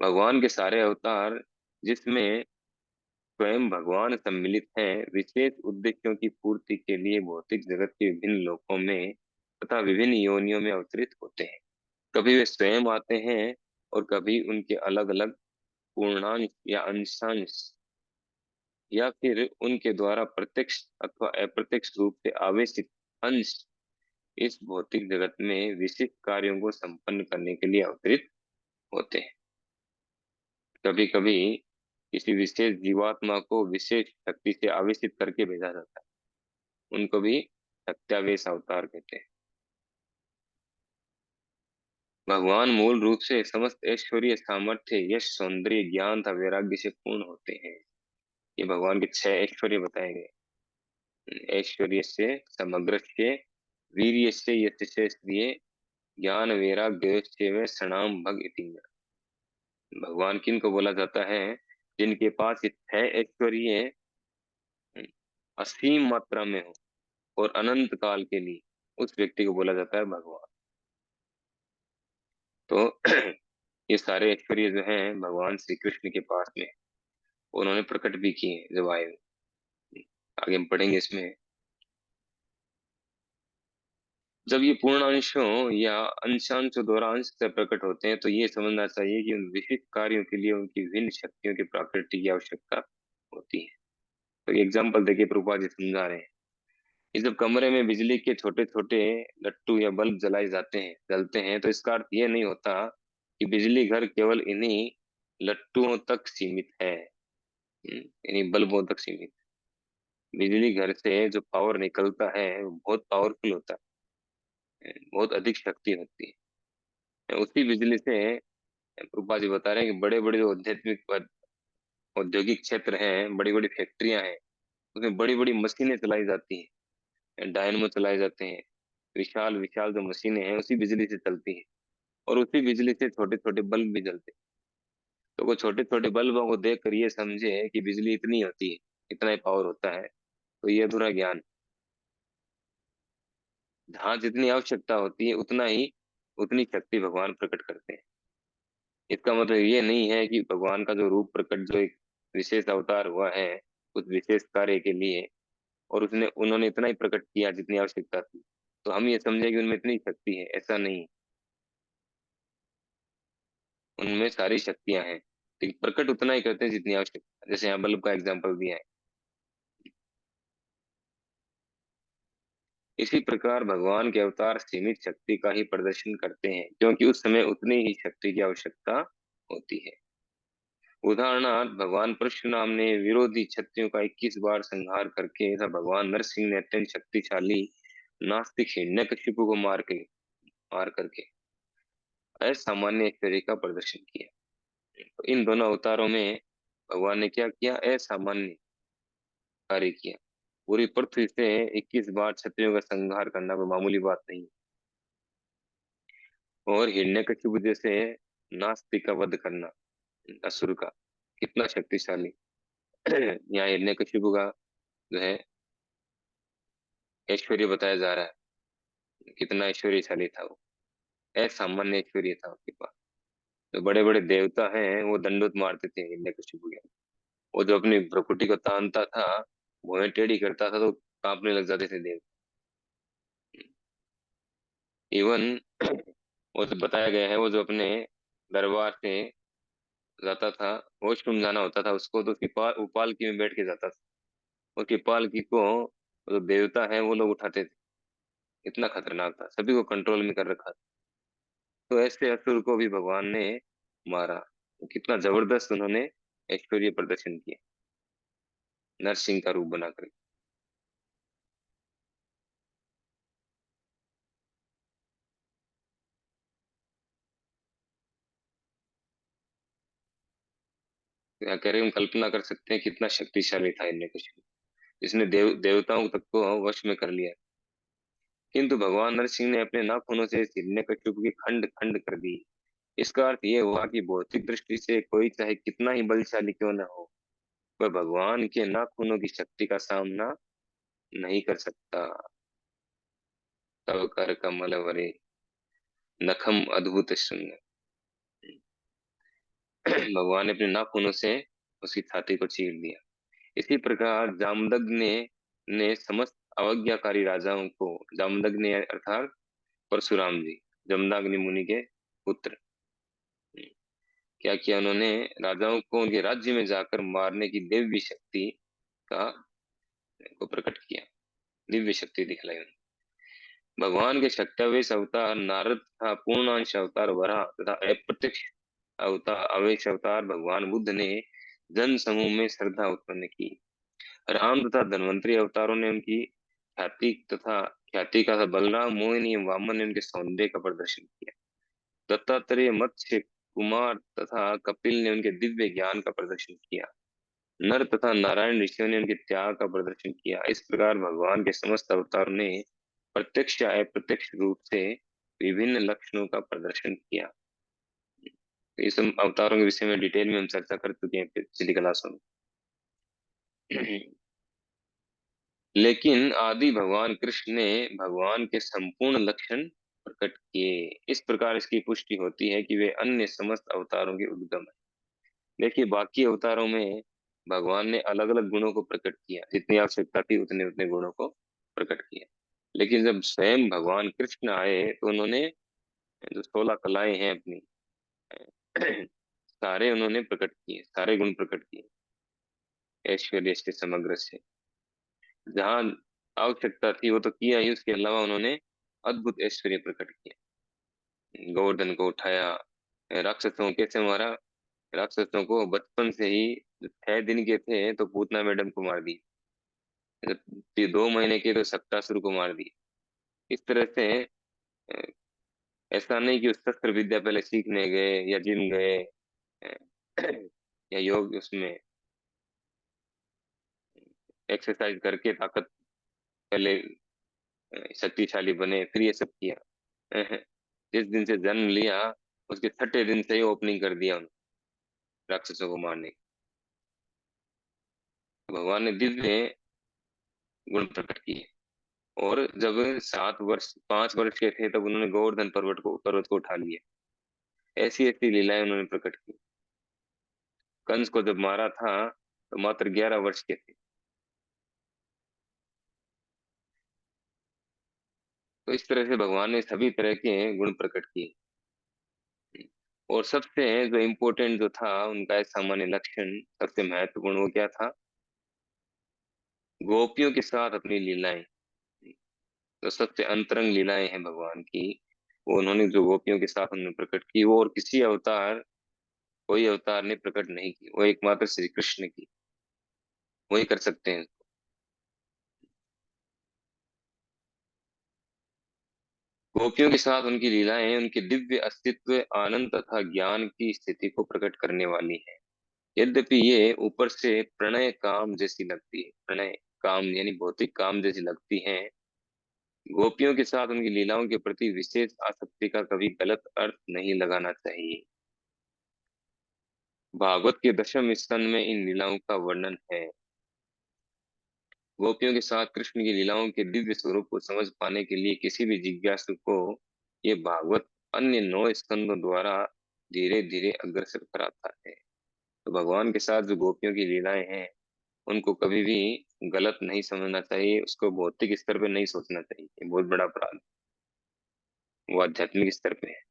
भगवान के सारे अवतार, जिसमें स्वयं भगवान सम्मिलित हैं, विशेष उद्देश्यों की पूर्ति के लिए भौतिक जगत के विभिन्न लोकों में तथा विभिन्न योनियों में अवतरित होते हैं। कभी वे स्वयं आते हैं और कभी उनके अलग अलग पूर्णांश या अंशांश, या फिर उनके द्वारा प्रत्यक्ष अथवा अप्रत्यक्ष रूप से आवेशित अंश इस भौतिक जगत में विशिष्ट कार्यों को संपन्न करने के लिए अवतरित होते हैं। कभी कभी किसी विशेष जीवात्मा को विशेष शक्ति से आवेशित करके भेजा जाता है, उनको भी सत्यावेश अवतार कहते हैं। भगवान मूल रूप से समस्त ऐश्वर्य, सामर्थ्य, यश, सौंदर्य, ज्ञान तथा वैराग्य से पूर्ण होते हैं। ये भगवान के 6 ऐश्वर्य बताए गए। ऐश्वर्य से समग्र से, वीर्य से यशसे श्रिय, ज्ञान वैराग्य से वे सणाम भग इति। भगवान किन को बोला जाता है? जिनके पास ये 6 ऐश्वर्य असीम मात्रा में हो और अनंत काल के लिए, उस व्यक्ति को बोला जाता है भगवान। तो ये सारे ऐश्वर्य जो हैं भगवान श्री कृष्ण के पास में, उन्होंने प्रकट भी किए हैं जब आए। आगे हम पढ़ेंगे इसमें। जब ये पूर्णांशों या अंशांशों द्वारा अंश से प्रकट होते हैं, तो ये समझना चाहिए कि उन विशिष्ट कार्यों के लिए उनकी विभिन्न शक्तियों की प्राकृतिक की आवश्यकता होती है। तो एग्जाम्पल देखिए, प्रभुपाद जी समझा रहे हैं कि जब कमरे में बिजली के छोटे छोटे लट्टू या बल्ब जलाए जाते हैं, जलते हैं, तो इसका अर्थ ये नहीं होता कि बिजली घर केवल इन्हीं लट्टुओं तक सीमित है, इन्हीं बल्बों तक सीमित। बिजली घर से जो पावर निकलता है वो बहुत पावरफुल होता है, बहुत अधिक शक्ति होती है। उसी बिजली से रूपा जी बता रहे हैं कि बड़े बड़े जो औद्योगिक क्षेत्र हैं, बड़ी बड़ी फैक्ट्रियां हैं, उसमें बड़ी बड़ी मशीनें चलाई जाती हैं, डायनमो चलाए जाते हैं। विशाल विशाल जो मशीनें हैं उसी बिजली से चलती हैं, और उसी बिजली से छोटे छोटे बल्ब भी जलते हैं। तो वो छोटे छोटे बल्बों को देख कर ये समझे कि बिजली इतनी होती है, इतना ही पावर होता है, तो ये अधूरा ज्ञान। जहाँ जितनी आवश्यकता होती है उतना ही, उतनी शक्ति भगवान प्रकट करते हैं। इसका मतलब ये नहीं है कि भगवान का जो रूप प्रकट, जो एक विशेष अवतार हुआ है उस विशेष कार्य के लिए, और उसने उन्होंने इतना ही प्रकट किया जितनी आवश्यकता थी, तो हम ये समझे कि उनमें इतनी शक्ति है, ऐसा नहीं। उनमें सारी शक्तियां हैं, लेकिन प्रकट उतना ही करते हैं जितनी आवश्यकता। जैसे यहाँ बल्ब का एग्जाम्पल दिया है। इसी प्रकार भगवान के अवतार सीमित शक्ति का ही प्रदर्शन करते हैं, क्योंकि उस समय उतनी ही शक्ति की आवश्यकता होती है। उदाहरणार्थ, भगवान परशुराम ने विरोधी क्षत्रियों का 21 बार संहार करके, तथा भगवान नरसिंह ने अत्यंत शक्तिशाली नास्तिक हिरण्यकशिपु को मार करके असामान्य ऐश्वर्य का प्रदर्शन किया। तो इन दोनों अवतारों में भगवान ने क्या किया? असामान्य कार्य किया। पूरी पृथ्वी से 21 बार क्षत्रियों का संहार करना कोई मामूली बात नहीं। और हिरण्यकशिपु जैसे नास्तिक का वध करना, असुर का, कितना शक्तिशाली। यहाँ हिरण्यकशिपु का जो है ऐश्वर्य बताया जा रहा है, कितना ऐश्वर्यशाली था वो। असामान्य ऐश्वर्य था उसके पास। जो बड़े बड़े देवता हैं वो दंडोत मारते थे हिरण्यकशिपु के। वो जो अपनी भ्रुकुटी को तानता था, भुएं टेढ़ी करता था, तो कांपने लग जाते थे देव। इवन वो जो बताया गया है, वो जो अपने दरबार से जाता था, वॉशरूम जाना होता था उसको, तो उसकी वो पालकी में बैठ के जाता था। उसकी पालकी को वो जो देवता है वो लोग उठाते थे। इतना खतरनाक था, सभी को कंट्रोल में कर रखा था। तो ऐसे असुर को भी भगवान ने मारा। तो कितना जबरदस्त उन्होंने ऐश्वर्य प्रदर्शन किया, नरसिंह का रूप बनाकर। क्या कह रहे हम कल्पना कर सकते हैं कितना शक्तिशाली था हिरण्यकशिपु, जिसने देवताओं तक को वश में कर लिया। किंतु भगवान नरसिंह ने अपने नाखूनों से हिरण्यकशिपु की खंड खंड कर दी। इसका अर्थ ये हुआ कि भौतिक दृष्टि से कोई चाहे कितना ही बलशाली क्यों न हो, वह भगवान के नाखूनों की शक्ति का सामना नहीं कर सकता। तव कर कमल वरे नखम अद्भुत शृंग। भगवान ने अपने नाखूनों से उसकी छाती को चीर दिया। इसी प्रकार जामदग्नि ने समस्त अवज्ञाकारी राजाओं को, जामदग्नि अर्थात परशुराम जी, जमदग्नि मुनि के पुत्र, क्या किया उन्होंने? राजाओं को उनके राज्य में जाकर मारने की दिव्य शक्ति का को प्रकट किया, दिव्य शक्ति दिखलाई उन्हें। भगवान के शक्तावेश अवतार नारद तथा पूर्णांश अवतार वराह तथा अप्रत्यक्ष अवतार अवेश अवतार भगवान बुद्ध ने जन समूह में श्रद्धा उत्पन्न की। राम तथा धन्वंतरी अवतारों ने उनकी ख्याति का, बलराम, मोहिनी एवं वामन ने उनके सौंदर्य का प्रदर्शन किया। दत्तात्रेय, मत्स्य, कुमार तथा कपिल ने उनके दिव्य ज्ञान का प्रदर्शन किया। नर तथा नारायण ऋषियों ने उनके त्याग का प्रदर्शन किया। इस प्रकार भगवान के समस्त अवतारों ने प्रत्यक्ष या अप्रत्यक्ष रूप से विभिन्न लक्षणों का प्रदर्शन किया। तो इस अवतारों के विषय में डिटेल में हम चर्चा कर चुके हैं पिछली क्लासों में। लेकिन आदि भगवान कृष्ण ने भगवान के संपूर्ण लक्षण प्रकट किए। इस प्रकार इसकी पुष्टि होती है कि वे अन्य समस्त अवतारों के उद्गम है। देखिए, बाकी अवतारों में भगवान ने अलग अलग गुणों को प्रकट किया, जितनी आवश्यकता थी उतने उतने गुणों को प्रकट किया। लेकिन जब स्वयं भगवान कृष्ण आए तो उन्होंने जो 16 कलाएं हैं अपनी, सारे उन्होंने प्रकट किए, सारे गुण प्रकट किए ऐश्वर्य से समग्र से। जहाँ आवश्यकता थी वो तो किया ही, उसके अलावा उन्होंने अद्भुत ऐश्वर्य प्रकट किया। गोवर्धन को उठाया, राक्षसों कैसे मारा? राक्षसों को बचपन से ही, जब 6 दिन के थे तो पूतना मैडम को मार दी, जब ये 2 महीने के तो सप्तासुर को मार दी। इस तरह से अ, ऐसा नहीं कि उस शस्त्र विद्या पहले सीखने गए या जिम गए, अ, या योग उसमें एक्सरसाइज करके ताकत पहले शक्तिशाली बने फिर ये सब किया। जिस दिन से जन्म लिया उसके 6ठे दिन से ही ओपनिंग कर दिया उन्होंने राक्षसों को मारने की। भगवान ने दिव्य गुण प्रकट किए। और जब 7 वर्ष 5 वर्ष के थे तब उन्होंने गोवर्धन पर्वत को उठा लिया। ऐसी ऐसी लीलाएं उन्होंने प्रकट की। कंस को जब मारा था तो मात्र 11 वर्ष के थे। तो इस तरह से भगवान ने सभी तरह के गुण प्रकट किए। और सबसे जो इम्पोर्टेंट जो था उनका सामान्य लक्षण, सबसे महत्वपूर्ण, वो क्या था? गोपियों के साथ अपनी लीलाएं। तो सबसे अंतरंग लीलाएं हैं भगवान की, वो उन्होंने जो गोपियों के साथ उन्होंने प्रकट की, वो और किसी अवतार कोई अवतार ने प्रकट नहीं की, वो एकमात्र श्री कृष्ण की, वही कर सकते हैं। गोपियों के साथ उनकी लीलाएं उनके दिव्य अस्तित्व, आनंद तथा ज्ञान की स्थिति को प्रकट करने वाली है। यद्यपि ये ऊपर से प्रणय काम जैसी लगती है, प्रणय काम यानी भौतिक काम जैसी लगती हैं, गोपियों के साथ उनकी लीलाओं के प्रति विशेष आसक्ति का कभी गलत अर्थ नहीं लगाना चाहिए। भागवत के दशम स्कंद में इन लीलाओं का वर्णन है। गोपियों के साथ कृष्ण की लीलाओं के दिव्य स्वरूप को समझ पाने के लिए किसी भी जिज्ञासु को ये भागवत अन्य 9 स्कंदों द्वारा धीरे धीरे अग्रसर कराता है। तो भगवान के साथ जो गोपियों की लीलाएं हैं, उनको कभी भी गलत नहीं समझना चाहिए, उसको भौतिक स्तर पे नहीं सोचना चाहिए, ये बहुत बड़ा अपराध, वो आध्यात्मिक स्तर पे है।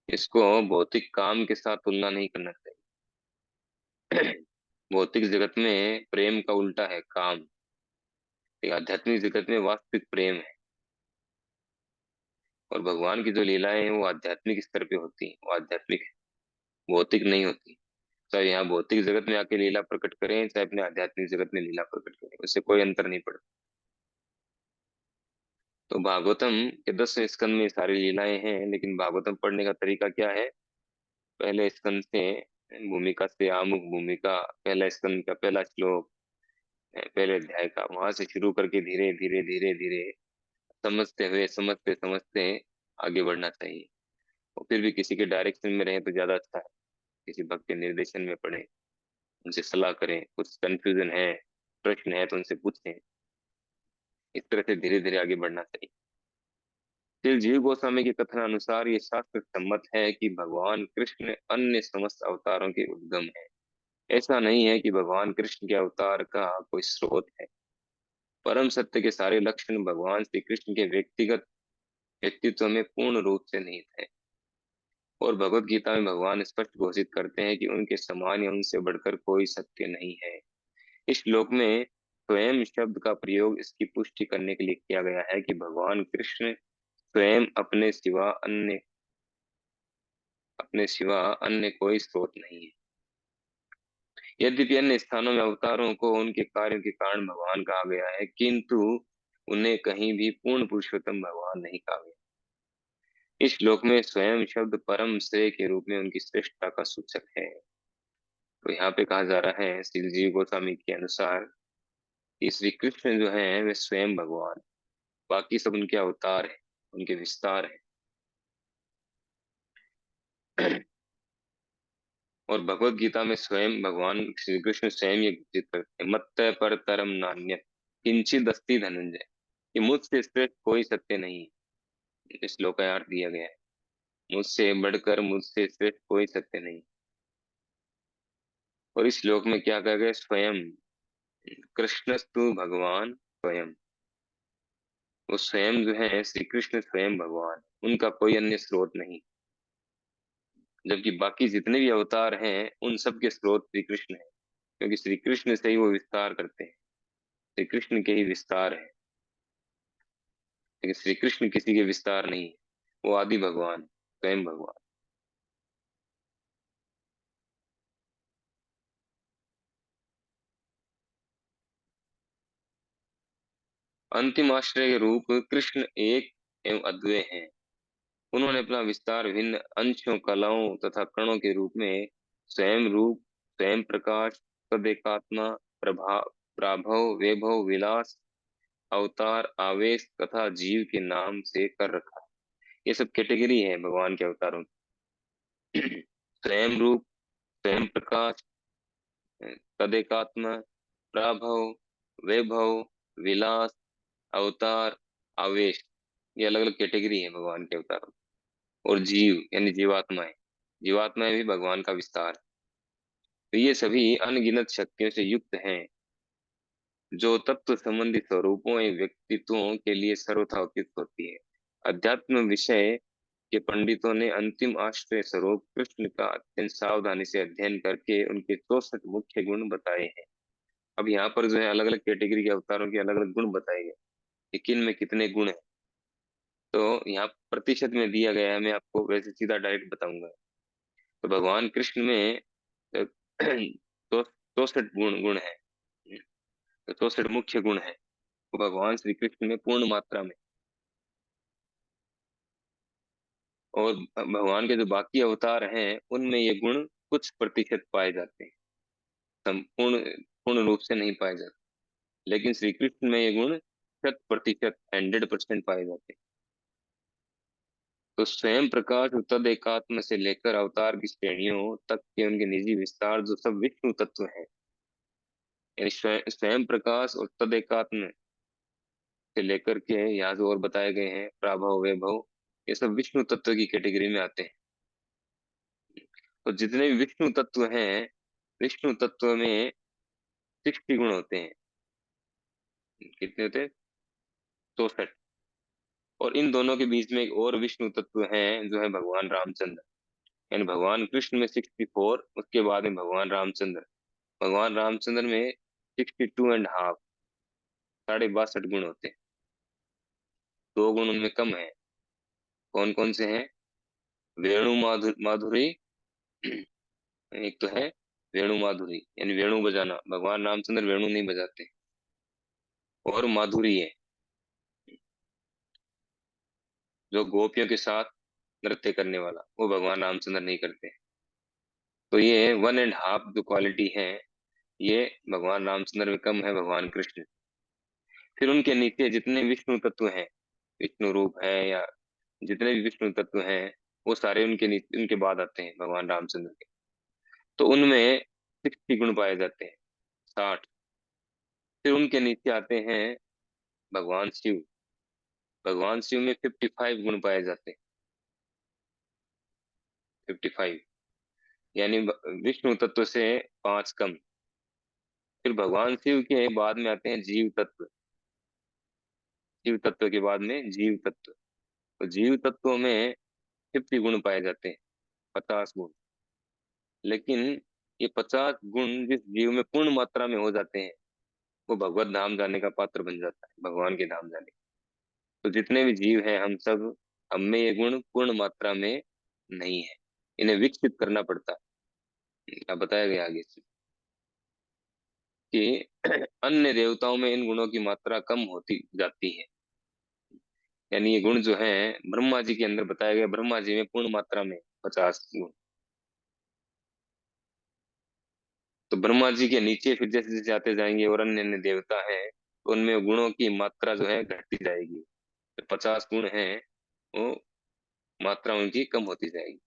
इसको भौतिक काम के साथ तुलना नहीं करना चाहिए। भौतिक जगत में प्रेम का उल्टा है काम, एक आध्यात्मिक जगत में वास्तविक प्रेम है। और भगवान की जो लीलाएं हैं वो आध्यात्मिक स्तर पे होती हैं, वो आध्यात्मिक है, भौतिक नहीं होती। चाहे यहाँ भौतिक जगत में आके लीला प्रकट करें, चाहे अपने आध्यात्मिक जगत में लीला प्रकट करें, उससे कोई अंतर नहीं पड़ता। तो भागवतम के 10वें स्कंद में सारी लीलाएं हैं, लेकिन भागवतम पढ़ने का तरीका क्या है? पहले स्कंद से, भूमिका से आमुख भूमिका, पहला स्कंद का पहला श्लोक, पहले अध्याय का, वहां से शुरू करके धीरे धीरे धीरे धीरे समझते हुए समझते समझते आगे बढ़ना चाहिए। और फिर भी किसी के डायरेक्शन में रहे तो ज्यादा अच्छा है, किसी भक्त के निर्देशन में पढ़े, उनसे सलाह करें, कुछ कंफ्यूजन है, प्रश्न है तो उनसे पूछें। इस तरह से धीरे धीरे आगे बढ़ना चाहिए। फिर जीव गोस्वामी के कथन अनुसार ये शास्त्र सम्मत है कि भगवान कृष्ण अन्य समस्त अवतारों के उद्गम है। ऐसा नहीं है कि भगवान कृष्ण के अवतार का कोई स्रोत है। परम सत्य के सारे लक्षण भगवान श्री कृष्ण के व्यक्तिगत व्यक्तित्व में पूर्ण रूप से निहित है। और भगवत गीता में भगवान स्पष्ट घोषित करते हैं कि उनके समान या उनसे बढ़कर कोई सत्य नहीं है। इस श्लोक में स्वयं शब्द का प्रयोग इसकी पुष्टि करने के लिए किया गया है कि भगवान कृष्ण स्वयं अपने सिवा अन्य कोई स्रोत नहीं है। यद्यपि अन्य स्थानों में अवतारों को उनके कार्यों के कारण भगवान कहा गया है, किंतु उन्हें कहीं भी पूर्ण पुरुषोत्तम भगवान नहीं कहा गया। इस श्लोक में स्वयं शब्द परम श्रेय के रूप में उनकी श्रेष्ठता का सूचक है। तो यहाँ पे कहा जा रहा है श्री जीव गोस्वामी के अनुसार कि श्री कृष्ण जो है वे स्वयं भगवान, बाकी सब उनके अवतार है, उनके विस्तार है। और भगवत गीता में स्वयं भगवान श्री कृष्ण स्वयं ये घोषित करते हैं, मत्त पर तरम नान्य किंचित अस्ति धनंजय, कि मुझसे श्रेष्ठ कोई सत्य नहीं है। इस श्लोक का अर्थ दिया गया है, मुझसे बढ़कर मुझसे श्रेष्ठ कोई सत्य नहीं। और इस श्लोक में क्या कहा गया? स्वयं कृष्णस्तु भगवान स्वयं, वो स्वयं जो है श्री कृष्ण स्वयं भगवान, उनका कोई अन्य स्रोत नहीं। जबकि बाकी जितने भी अवतार हैं उन सब के स्रोत श्री कृष्ण है, क्योंकि श्री कृष्ण से ही वो विस्तार करते हैं, श्री कृष्ण के ही विस्तार है। लेकिन श्री कृष्ण किसी के विस्तार नहीं है, वो आदि भगवान, स्वयं भगवान। अंतिम आश्रय के रूप कृष्ण एक एवं अद्वय हैं। उन्होंने अपना विस्तार विभिन्न अंशों, कलाओं तथा कणों के रूप में स्वयं रूप, स्वयं प्रकाश, तदेकात्मा, प्रभाव, प्राभव, वैभव, विलास, अवतार, आवेश तथा जीव के नाम से कर रखा है। ये सब कैटेगरी है भगवान के अवतारों की। स्वयं रूप, स्वयं प्रकाश, तदेकात्मा, प्राभव, वैभव, विलास, अवतार, आवेश, ये अलग अलग कैटेगरी है भगवान के अवतारों। और जीव यानी जीवात्माएं, जीवात्माएं भी भगवान का विस्तार है। तो ये सभी अनगिनत शक्तियों से युक्त हैं, जो तत्व संबंधी स्वरूपों एवं व्यक्तित्वों के लिए सर्वथा उपयुक्त होती है। अध्यात्म विषय के पंडितों ने अंतिम आश्रय स्वरूप कृष्ण का अत्यंत सावधानी से अध्ययन करके उनके 64 मुख्य गुण बताए हैं। अब यहाँ पर जो है अलग अलग कैटेगरी के अवतारों के अलग अलग गुण बताए गए कि किन में कितने गुण हैं। तो यहाँ प्रतिशत में दिया गया है, मैं आपको वैसे सीधा डायरेक्ट बताऊंगा। तो भगवान कृष्ण में तो 64 गुण गुण है, तो 64 मुख्य गुण है। वो भगवान श्री कृष्ण में पूर्ण मात्रा में, और भगवान के जो बाकी अवतार हैं उनमें ये गुण कुछ प्रतिशत पाए जाते हैं, संपूर्ण पूर्ण रूप से नहीं पाए जाते। लेकिन श्री कृष्ण में ये गुण 100%, 100% पाए जाते हैं। तो स्वयं प्रकाश और तद एकात्म से लेकर अवतार की श्रेणियों तक के उनके निजी विस्तार जो सब विष्णु तत्व हैं, यानी स्वयं प्रकाश और तद एकात्म से लेकर के यहाँ जो और बताए गए हैं प्राभव वैभव, ये सब विष्णु तत्व की कैटेगरी में आते हैं। तो जितने भी विष्णु तत्व हैं, विष्णु तत्व में 60 गुण होते हैं। कितने होते हैं? 64। और इन दोनों के बीच में एक और विष्णु तत्व है जो है भगवान रामचंद्र, यानी भगवान कृष्ण में 64, उसके बाद में भगवान रामचंद्र। भगवान रामचंद्र में 62.5, 62.5 गुण होते हैं। दो गुण उनमें कम है। कौन कौन से हैं? वेणु माधुरी, एक तो है वेणु माधुरी यानी वेणु बजाना, भगवान रामचंद्र वेणु नहीं बजाते। और माधुरी है, जो गोपियों के साथ नृत्य करने वाला, वो भगवान रामचंद्र नहीं करते। तो ये 1.5 जो क्वालिटी है, ये भगवान रामचंद्र में कम है, भगवान कृष्ण। फिर उनके नीचे जितने विष्णु तत्व हैं, विष्णु रूप है या जितने भी विष्णु तत्व हैं, वो सारे उनके नीचे, उनके बाद आते हैं भगवान रामचंद्र के। तो उनमें 60 गुण पाए जाते हैं, 60। फिर उनके नीचे आते हैं भगवान शिव। भगवान शिव में 55 गुण पाए जाते हैं, 55, यानी विष्णु तत्व से 5 कम। फिर भगवान शिव के बाद में आते हैं जीव तत्व। शिव तत्व के बाद में जीव तत्व। तो जीव तत्वों में 50 गुण पाए जाते हैं, 50 गुण। लेकिन ये 50 गुण जिस जीव में पूर्ण मात्रा में हो जाते हैं, वो भगवत धाम जाने का पात्र बन जाता है, भगवान के धाम जाने। तो जितने भी जीव हैं हम सब, हम में ये गुण पूर्ण मात्रा में नहीं है, इन्हें विकसित करना पड़ता है। क्या बताया गया आगे से कि अन्य देवताओं में इन गुणों की मात्रा कम होती जाती है। यानी ये गुण जो है ब्रह्मा जी के अंदर बताया गया, ब्रह्मा जी में पूर्ण मात्रा में 50 गुण। तो ब्रह्मा जी के नीचे फिर जैसे जैसे आते जाएंगे और अन्य अन्य देवता हैं, तो उनमें गुणों की मात्रा जो है घटती जाएगी। तो 50 गुण हैं, वो मात्रा उनकी कम होती जाएगी।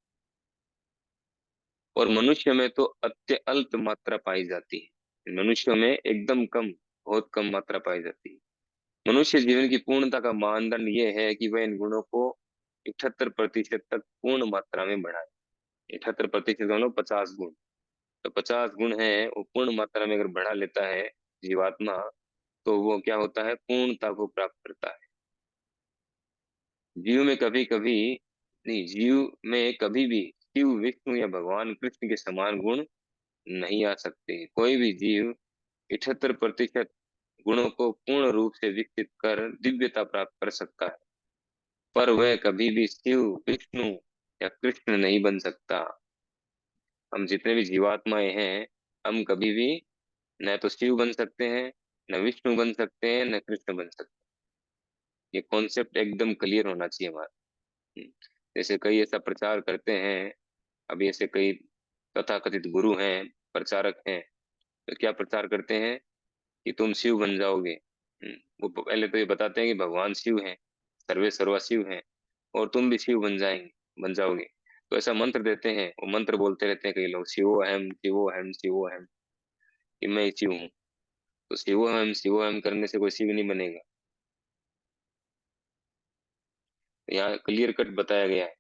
और मनुष्य में तो अत्यल्प मात्रा पाई जाती है, मनुष्य में एकदम कम, बहुत कम मात्रा पाई जाती है। मनुष्य जीवन की पूर्णता का मानदंड ये है कि वह इन गुणों को 78% तक पूर्ण मात्रा में बढ़ाए। 78% मतलब 50 गुण। तो 50 गुण है, वो पूर्ण मात्रा में अगर बढ़ा लेता है जीवात्मा, तो वो क्या होता है? पूर्णता को प्राप्त करता है। जीव में कभी कभी नहीं, जीव में कभी भी शिव, विष्णु या भगवान कृष्ण के समान गुण नहीं आ सकते। कोई भी जीव 78% गुणों को पूर्ण रूप से विकसित कर दिव्यता प्राप्त कर सकता है, पर वह कभी भी शिव, विष्णु या कृष्ण नहीं बन सकता। हम जितने भी जीवात्माएं हैं, हम कभी भी न तो शिव बन सकते हैं, न विष्णु बन सकते हैं, न कृष्ण बन सकते हैं। ये कॉन्सेप्ट एकदम क्लियर होना चाहिए हमारा। हम्म। जैसे कई ऐसा प्रचार करते हैं, अभी ऐसे कई तथाकथित गुरु हैं, प्रचारक हैं, तो क्या प्रचार करते हैं कि तुम शिव बन जाओगे। वो पहले तो ये बताते हैं कि भगवान शिव हैं, सर्वे सर्वा शिव हैं, और तुम भी शिव बन जाओगे। तो ऐसा मंत्र देते हैं, वो मंत्र बोलते रहते हैं कई लोग, शिवो अहम शिवो अहम शिवो अहम, कि मैं ही शिव हूँ। तो शिवो अहम करने से कोई शिव नहीं बनेगा। यहाँ क्लियर कट बताया गया है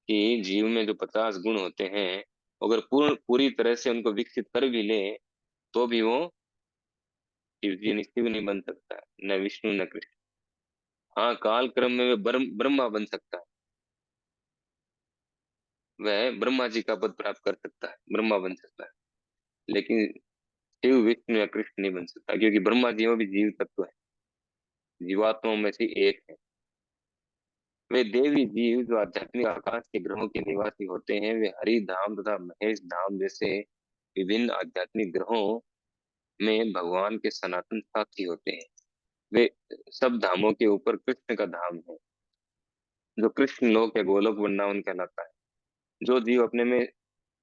कि जीव में जो 50 गुण होते हैं, अगर पूरी तरह से उनको विकसित कर भी ले, तो भी वो शिव नहीं बन सकता, न विष्णु न कृष्ण। हाँ, काल क्रम में वह ब्रह्मा बन सकता है, वह ब्रह्मा जी का पद प्राप्त कर सकता है, ब्रह्मा बन सकता है। लेकिन शिव, विष्णु या कृष्ण नहीं बन सकता, क्योंकि ब्रह्मा जी में भी जीव तत्व है, जीवात्माओं में से एक है। वे देवी जीव जो आध्यात्मिक आकाश के ग्रहों के निवासी होते हैं, वे हरि धाम तथा महेश धाम जैसे विभिन्न आध्यात्मिक ग्रहों में भगवान के सनातन साथी होते हैं। वे सब धामों के ऊपर कृष्ण का धाम है, जो कृष्ण लोक या गोलोक वृंदावन कहलाता है। जो जीव अपने में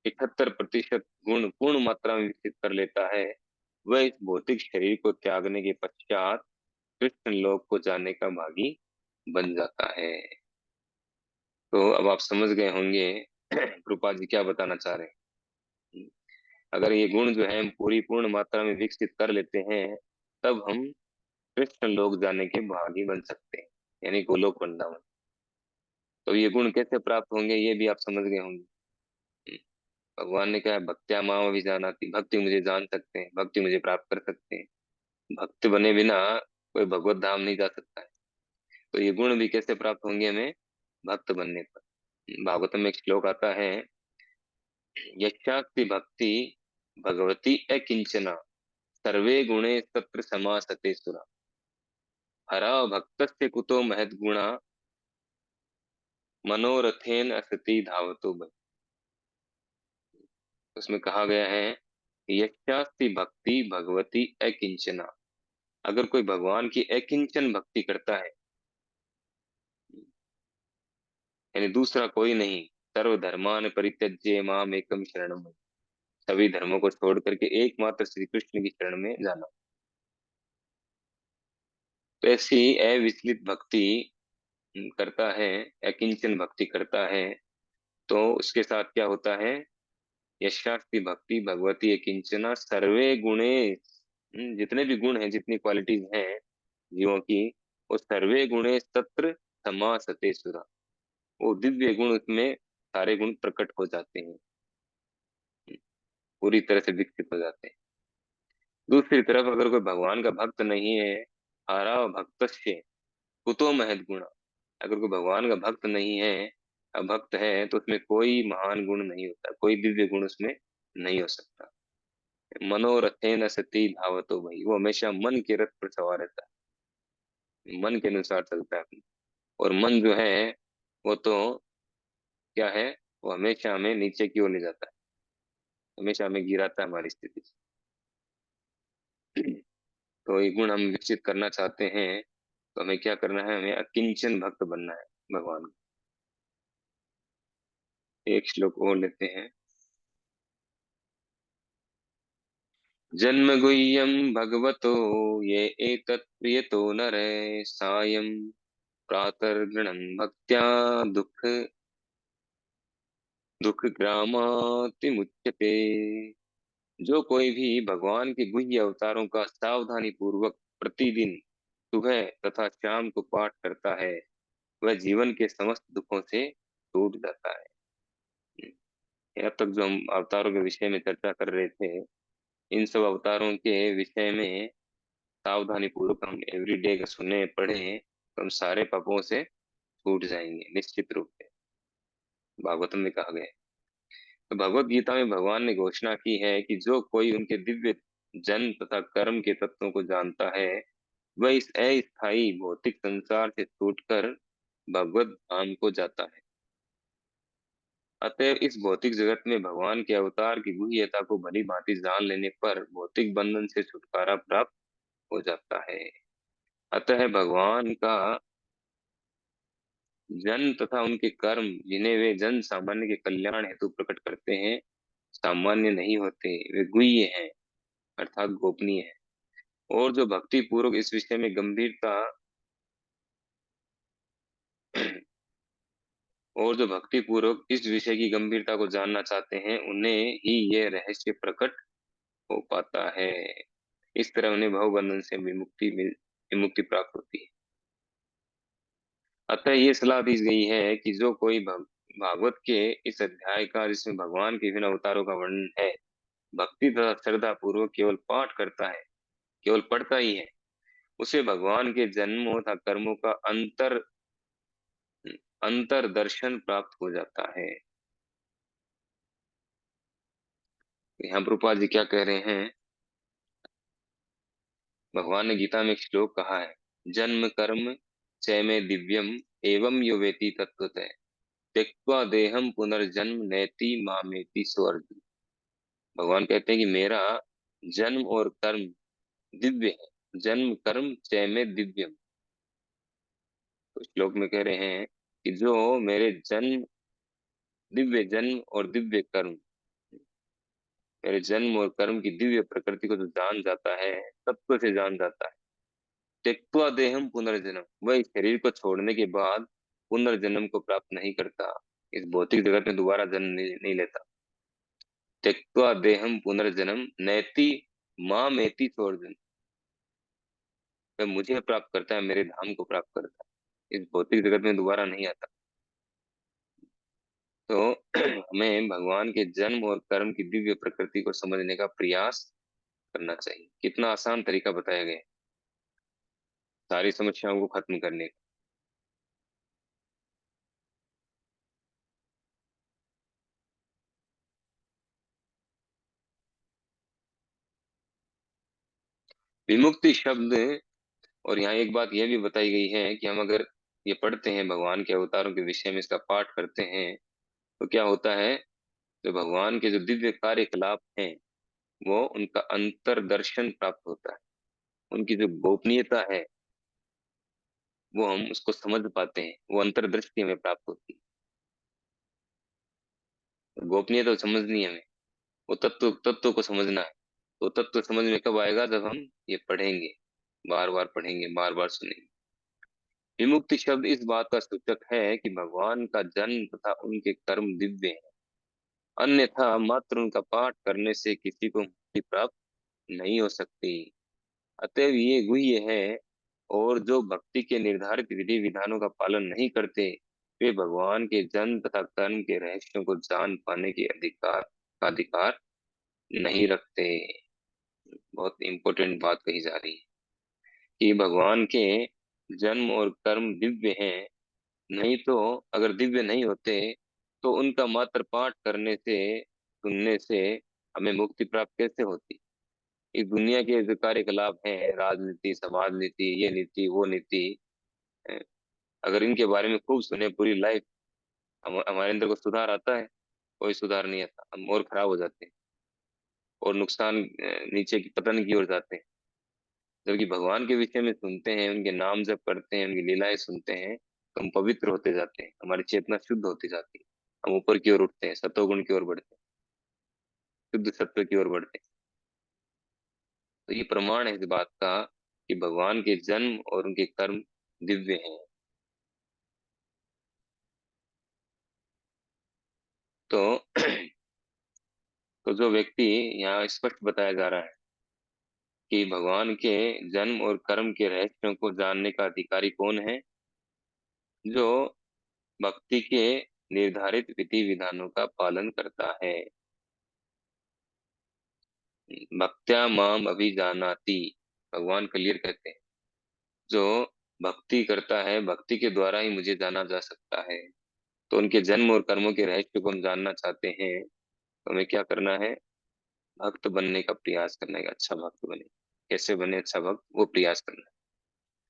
71% गुण पूर्ण मात्रा में विकसित कर लेता है, वह इस भौतिक शरीर को त्यागने के पश्चात कृष्ण लोक को जाने का भागी बन जाता है। तो अब आप समझ गए होंगे कृपा जी क्या बताना चाह रहे हैं। अगर ये गुण जो है हम पूरी पूर्ण मात्रा में विकसित कर लेते हैं, तब हम कृष्ण लोक जाने के भागी बन सकते हैं, यानी गोलोक वृंदावन। तो ये गुण कैसे प्राप्त होंगे ये भी आप समझ गए होंगे। भगवान ने कहा भक्त्या माम अभिजानाति, भक्ति मुझे जान सकते हैं, भक्ति मुझे प्राप्त कर सकते हैं। भक्त बने बिना कोई भगवत धाम नहीं जा सकता है। तो ये गुण भी कैसे प्राप्त होंगे हमें? भक्त बनने पर। भागवतम में एक श्लोक आता है, यस्यास्ति भक्ति भगवती अकिंचना, सर्वे गुणे तत्र समासते सुरा, हरा भक्तस्य कुतो महद्गुणा, मनोरथेन असति धावतो भय। उसमें कहा गया है, यस्यास्ति भक्ति भगवती अकिंचना, अगर कोई भगवान की अकिंचन भक्ति करता है, यानी दूसरा कोई नहीं, सर्वधर्मान परित्यज्य माम एकम शरणम, सभी धर्मों को छोड़ करके एकमात्र श्री कृष्ण की शरण में जाना, तो ऐसी अविचलित भक्ति करता है, अकिंचन भक्ति करता है, तो उसके साथ क्या होता है? यशास्ति भक्ति भगवती अकिंचना सर्वे गुणे, जितने भी गुण हैं, जितनी क्वालिटीज हैं जीवों की, वो सर्वे गुणे तत्र समासते सुरा, वो दिव्य गुण उसमें सारे गुण प्रकट हो जाते हैं, पूरी तरह से विकसित हो जाते हैं। दूसरी तरफ अगर कोई भगवान का भक्त नहीं है, हारा भक्तस्य कुतो महद गुणा, अगर कोई भगवान का भक्त नहीं है, अभक्त है, तो उसमें कोई महान गुण नहीं होता, कोई दिव्य गुण उसमें नहीं हो सकता। मनोरथेन सती धावतो भाई, वो हमेशा मन के रथ पर सवार रहता है, मन के अनुसार चलता है अपना। और मन जो है वो तो क्या है, वो हमेशा हमें नीचे की ओर ले जाता है, हमेशा हमें गिराता है हमारी स्थिति से। तो ये गुण हम विकसित करना चाहते हैं, तो हमें क्या करना है? हमें अकिंचन भक्त बनना है भगवान का। एक श्लोक और लेते हैं, जन्म गुह्यम भगवतो ये एतत् प्रियतो नरे, सायं प्रातर्गणं भक्त्या दुख दुख ग्रामाति मुच्यते। जो कोई भी भगवान के गुह्य अवतारों का सावधानी पूर्वक प्रतिदिन सुबह तथा शाम को पाठ करता है, वह जीवन के समस्त दुखों से छूट जाता है। अब तक जो हम अवतारों के विषय में चर्चा कर रहे थे, इन सब अवतारों के विषय में सावधानी पूर्वक हम एवरीडे का सुने पढ़े, तो हम सारे पापों से छूट जाएंगे निश्चित रूप से। भागवतम में कहा गया है। तो भगवत गीता में भगवान ने घोषणा की है कि जो कोई उनके दिव्य जन्म तथा कर्म के तत्वों को जानता है, वह इस अस्थायी भौतिक संसार से छूटकर भगवत धाम को जाता है। अतः इस भौतिक जगत में भगवान के अवतार की गुह्यता को भली भांति जान लेने पर भौतिक बंधन से छुटकारा प्राप्त हो जाता है। अतः भगवान का जन्म तथा उनके कर्म, जिन्हें वे जन सामान्य के कल्याण हेतु प्रकट करते हैं, सामान्य नहीं होते, वे गुह्य हैं, अर्थात गोपनीय है। और जो भक्ति पूर्वक इस विषय में गंभीरता और जो भक्ति पूर्वक इस विषय की गंभीरता को जानना चाहते हैं, उन्हें ही ये रहस्य प्रकट हो पाता है। इस तरह उन्हें भवबंधन से विमुक्ति प्राप्त होती है। अतः ये सलाह दी गई है कि जो कोई भागवत के इस अध्याय का, जिसमें भगवान के विभिन्न अवतारों का वर्णन है, भक्ति तथा श्रद्धा पूर्वक केवल पाठ करता है, केवल पढ़ता ही है, उसे भगवान के जन्मों तथा कर्मों का अंतर दर्शन प्राप्त हो जाता है। यहाँ प्रभुपाद जी क्या कह रहे हैं? भगवान ने गीता में एक श्लोक कहा है, जन्म कर्म चै में दिव्यम एवं यो वेति तत्वतः, त्यक्त्वा देहम पुनर्जन्म नैति मामेति सो अर्जुन। भगवान कहते हैं कि मेरा जन्म और कर्म दिव्य है, जन्म कर्म चय में दिव्यम। तो श्लोक में कह रहे हैं कि जो मेरे जन्म, दिव्य जन्म और दिव्य कर्म, मेरे जन्म और कर्म की दिव्य प्रकृति को जो जान जाता है, तत्व से जान जाता है, त्यक्त्वा देहम पुनर्जन्म, वह इस शरीर को छोड़ने के बाद पुनर्जन्म को प्राप्त नहीं करता, इस भौतिक जगत में दोबारा जन्म नहीं लेता। त्यक्त्वा देहम पुनर्जन्म नैति माम एति चोर्जन, वह मुझे प्राप्त करता है, मेरे धाम को प्राप्त करता है, इस भौतिक जगत में दोबारा नहीं आता। तो हमें भगवान के जन्म और कर्म की दिव्य प्रकृति को समझने का प्रयास करना चाहिए। कितना आसान तरीका बताया गया है सारी समस्याओं को खत्म करने का। विमुक्ति शब्द, और यहाँ एक बात यह भी बताई गई है कि हम अगर ये पढ़ते हैं, भगवान के अवतारों के विषय में इसका पाठ करते हैं, तो क्या होता है, जो भगवान के जो दिव्य कार्यकलाप हैं, वो उनका अंतर्दर्शन प्राप्त होता है, उनकी जो गोपनीयता है वो हम उसको समझ पाते हैं, वो अंतर्दृष्टि हमें प्राप्त होती है। गोपनीयता तो समझनी है हमें, वो तत्व तत्व को समझना है। तो तत्व समझ में कब आएगा, जब हम ये पढ़ेंगे, बार बार पढ़ेंगे, बार बार सुनेंगे। विमुक्ति शब्द इस बात का सूचक है कि भगवान का जन्म तथा उनके कर्म दिव्य हैं, अन्यथा मात्र उनका पाठ करने से किसी को मुक्ति प्राप्त नहीं हो सकती। अतएव ये गुह्य है, और जो भक्ति के निर्धारित विधि विधानों का पालन नहीं करते, वे भगवान के जन्म तथा कर्म के रहस्यों को जान पाने के अधिकार नहीं रखते। बहुत इंपॉर्टेंट बात कही जा रही है कि भगवान के जन्म और कर्म दिव्य हैं, नहीं तो अगर दिव्य नहीं होते तो उनका मात्र पाठ करने से, सुनने से हमें मुक्ति प्राप्त कैसे होती। इस दुनिया के जो कार्यकलाप हैं, राजनीति, समाज नीति, ये नीति, वो नीति, अ, अगर इनके बारे में खूब सुने पूरी लाइफ, हमारे अंदर को सुधार आता है? कोई सुधार नहीं आता, हम और खराब हो जाते हैं, और नुकसान, नीचे की पतन की ओर जाते हैं। जबकि भगवान के विषय में सुनते हैं, उनके नाम जप करते हैं, उनकी लीलाएं सुनते हैं, तो हम पवित्र होते जाते हैं, हमारी चेतना शुद्ध होती जाती है, हम ऊपर की ओर उठते हैं, सतोगुण की ओर बढ़ते हैं, शुद्ध सत्व की ओर बढ़ते हैं। तो ये प्रमाण है इस बात का कि भगवान के जन्म और उनके कर्म दिव्य हैं। तो तो जो व्यक्ति, यहाँ स्पष्ट बताया जा रहा है कि भगवान के जन्म और कर्म के रहस्यों को जानने का अधिकारी कौन है, जो भक्ति के निर्धारित विधि विधानों का पालन करता है। भक्त्या माम अभिजानाति, भगवान क्लियर कहते हैं, जो भक्ति करता है, भक्ति के द्वारा ही मुझे जाना जा सकता है। तो उनके जन्म और कर्मों के रहस्य को हम जानना चाहते हैं, तो हमें क्या करना है, भक्त बनने का प्रयास करना है, अच्छा भक्त बने। कैसे बने अच्छा भक्त, वो प्रयास करना है।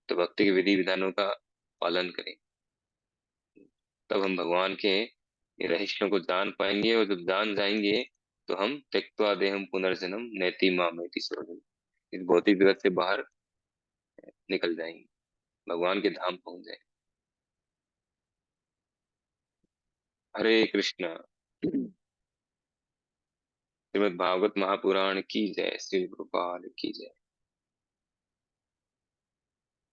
तो भक्ति के विधि विधानों का पालन करें, तब हम भगवान के ये रहस्यों को जान पाएंगे, और जब जान जाएंगे तो हम त्यक्त्वा देहम पुनर्जन्म नैति मामेति सोढ़म, इस भौतिक जगत से बाहर निकल जाएंगे, भगवान के धाम पहुंच जाएंगे। हरे कृष्णा। श्रीमद् भागवत महापुराण की जय, श्री गोपाल की जय।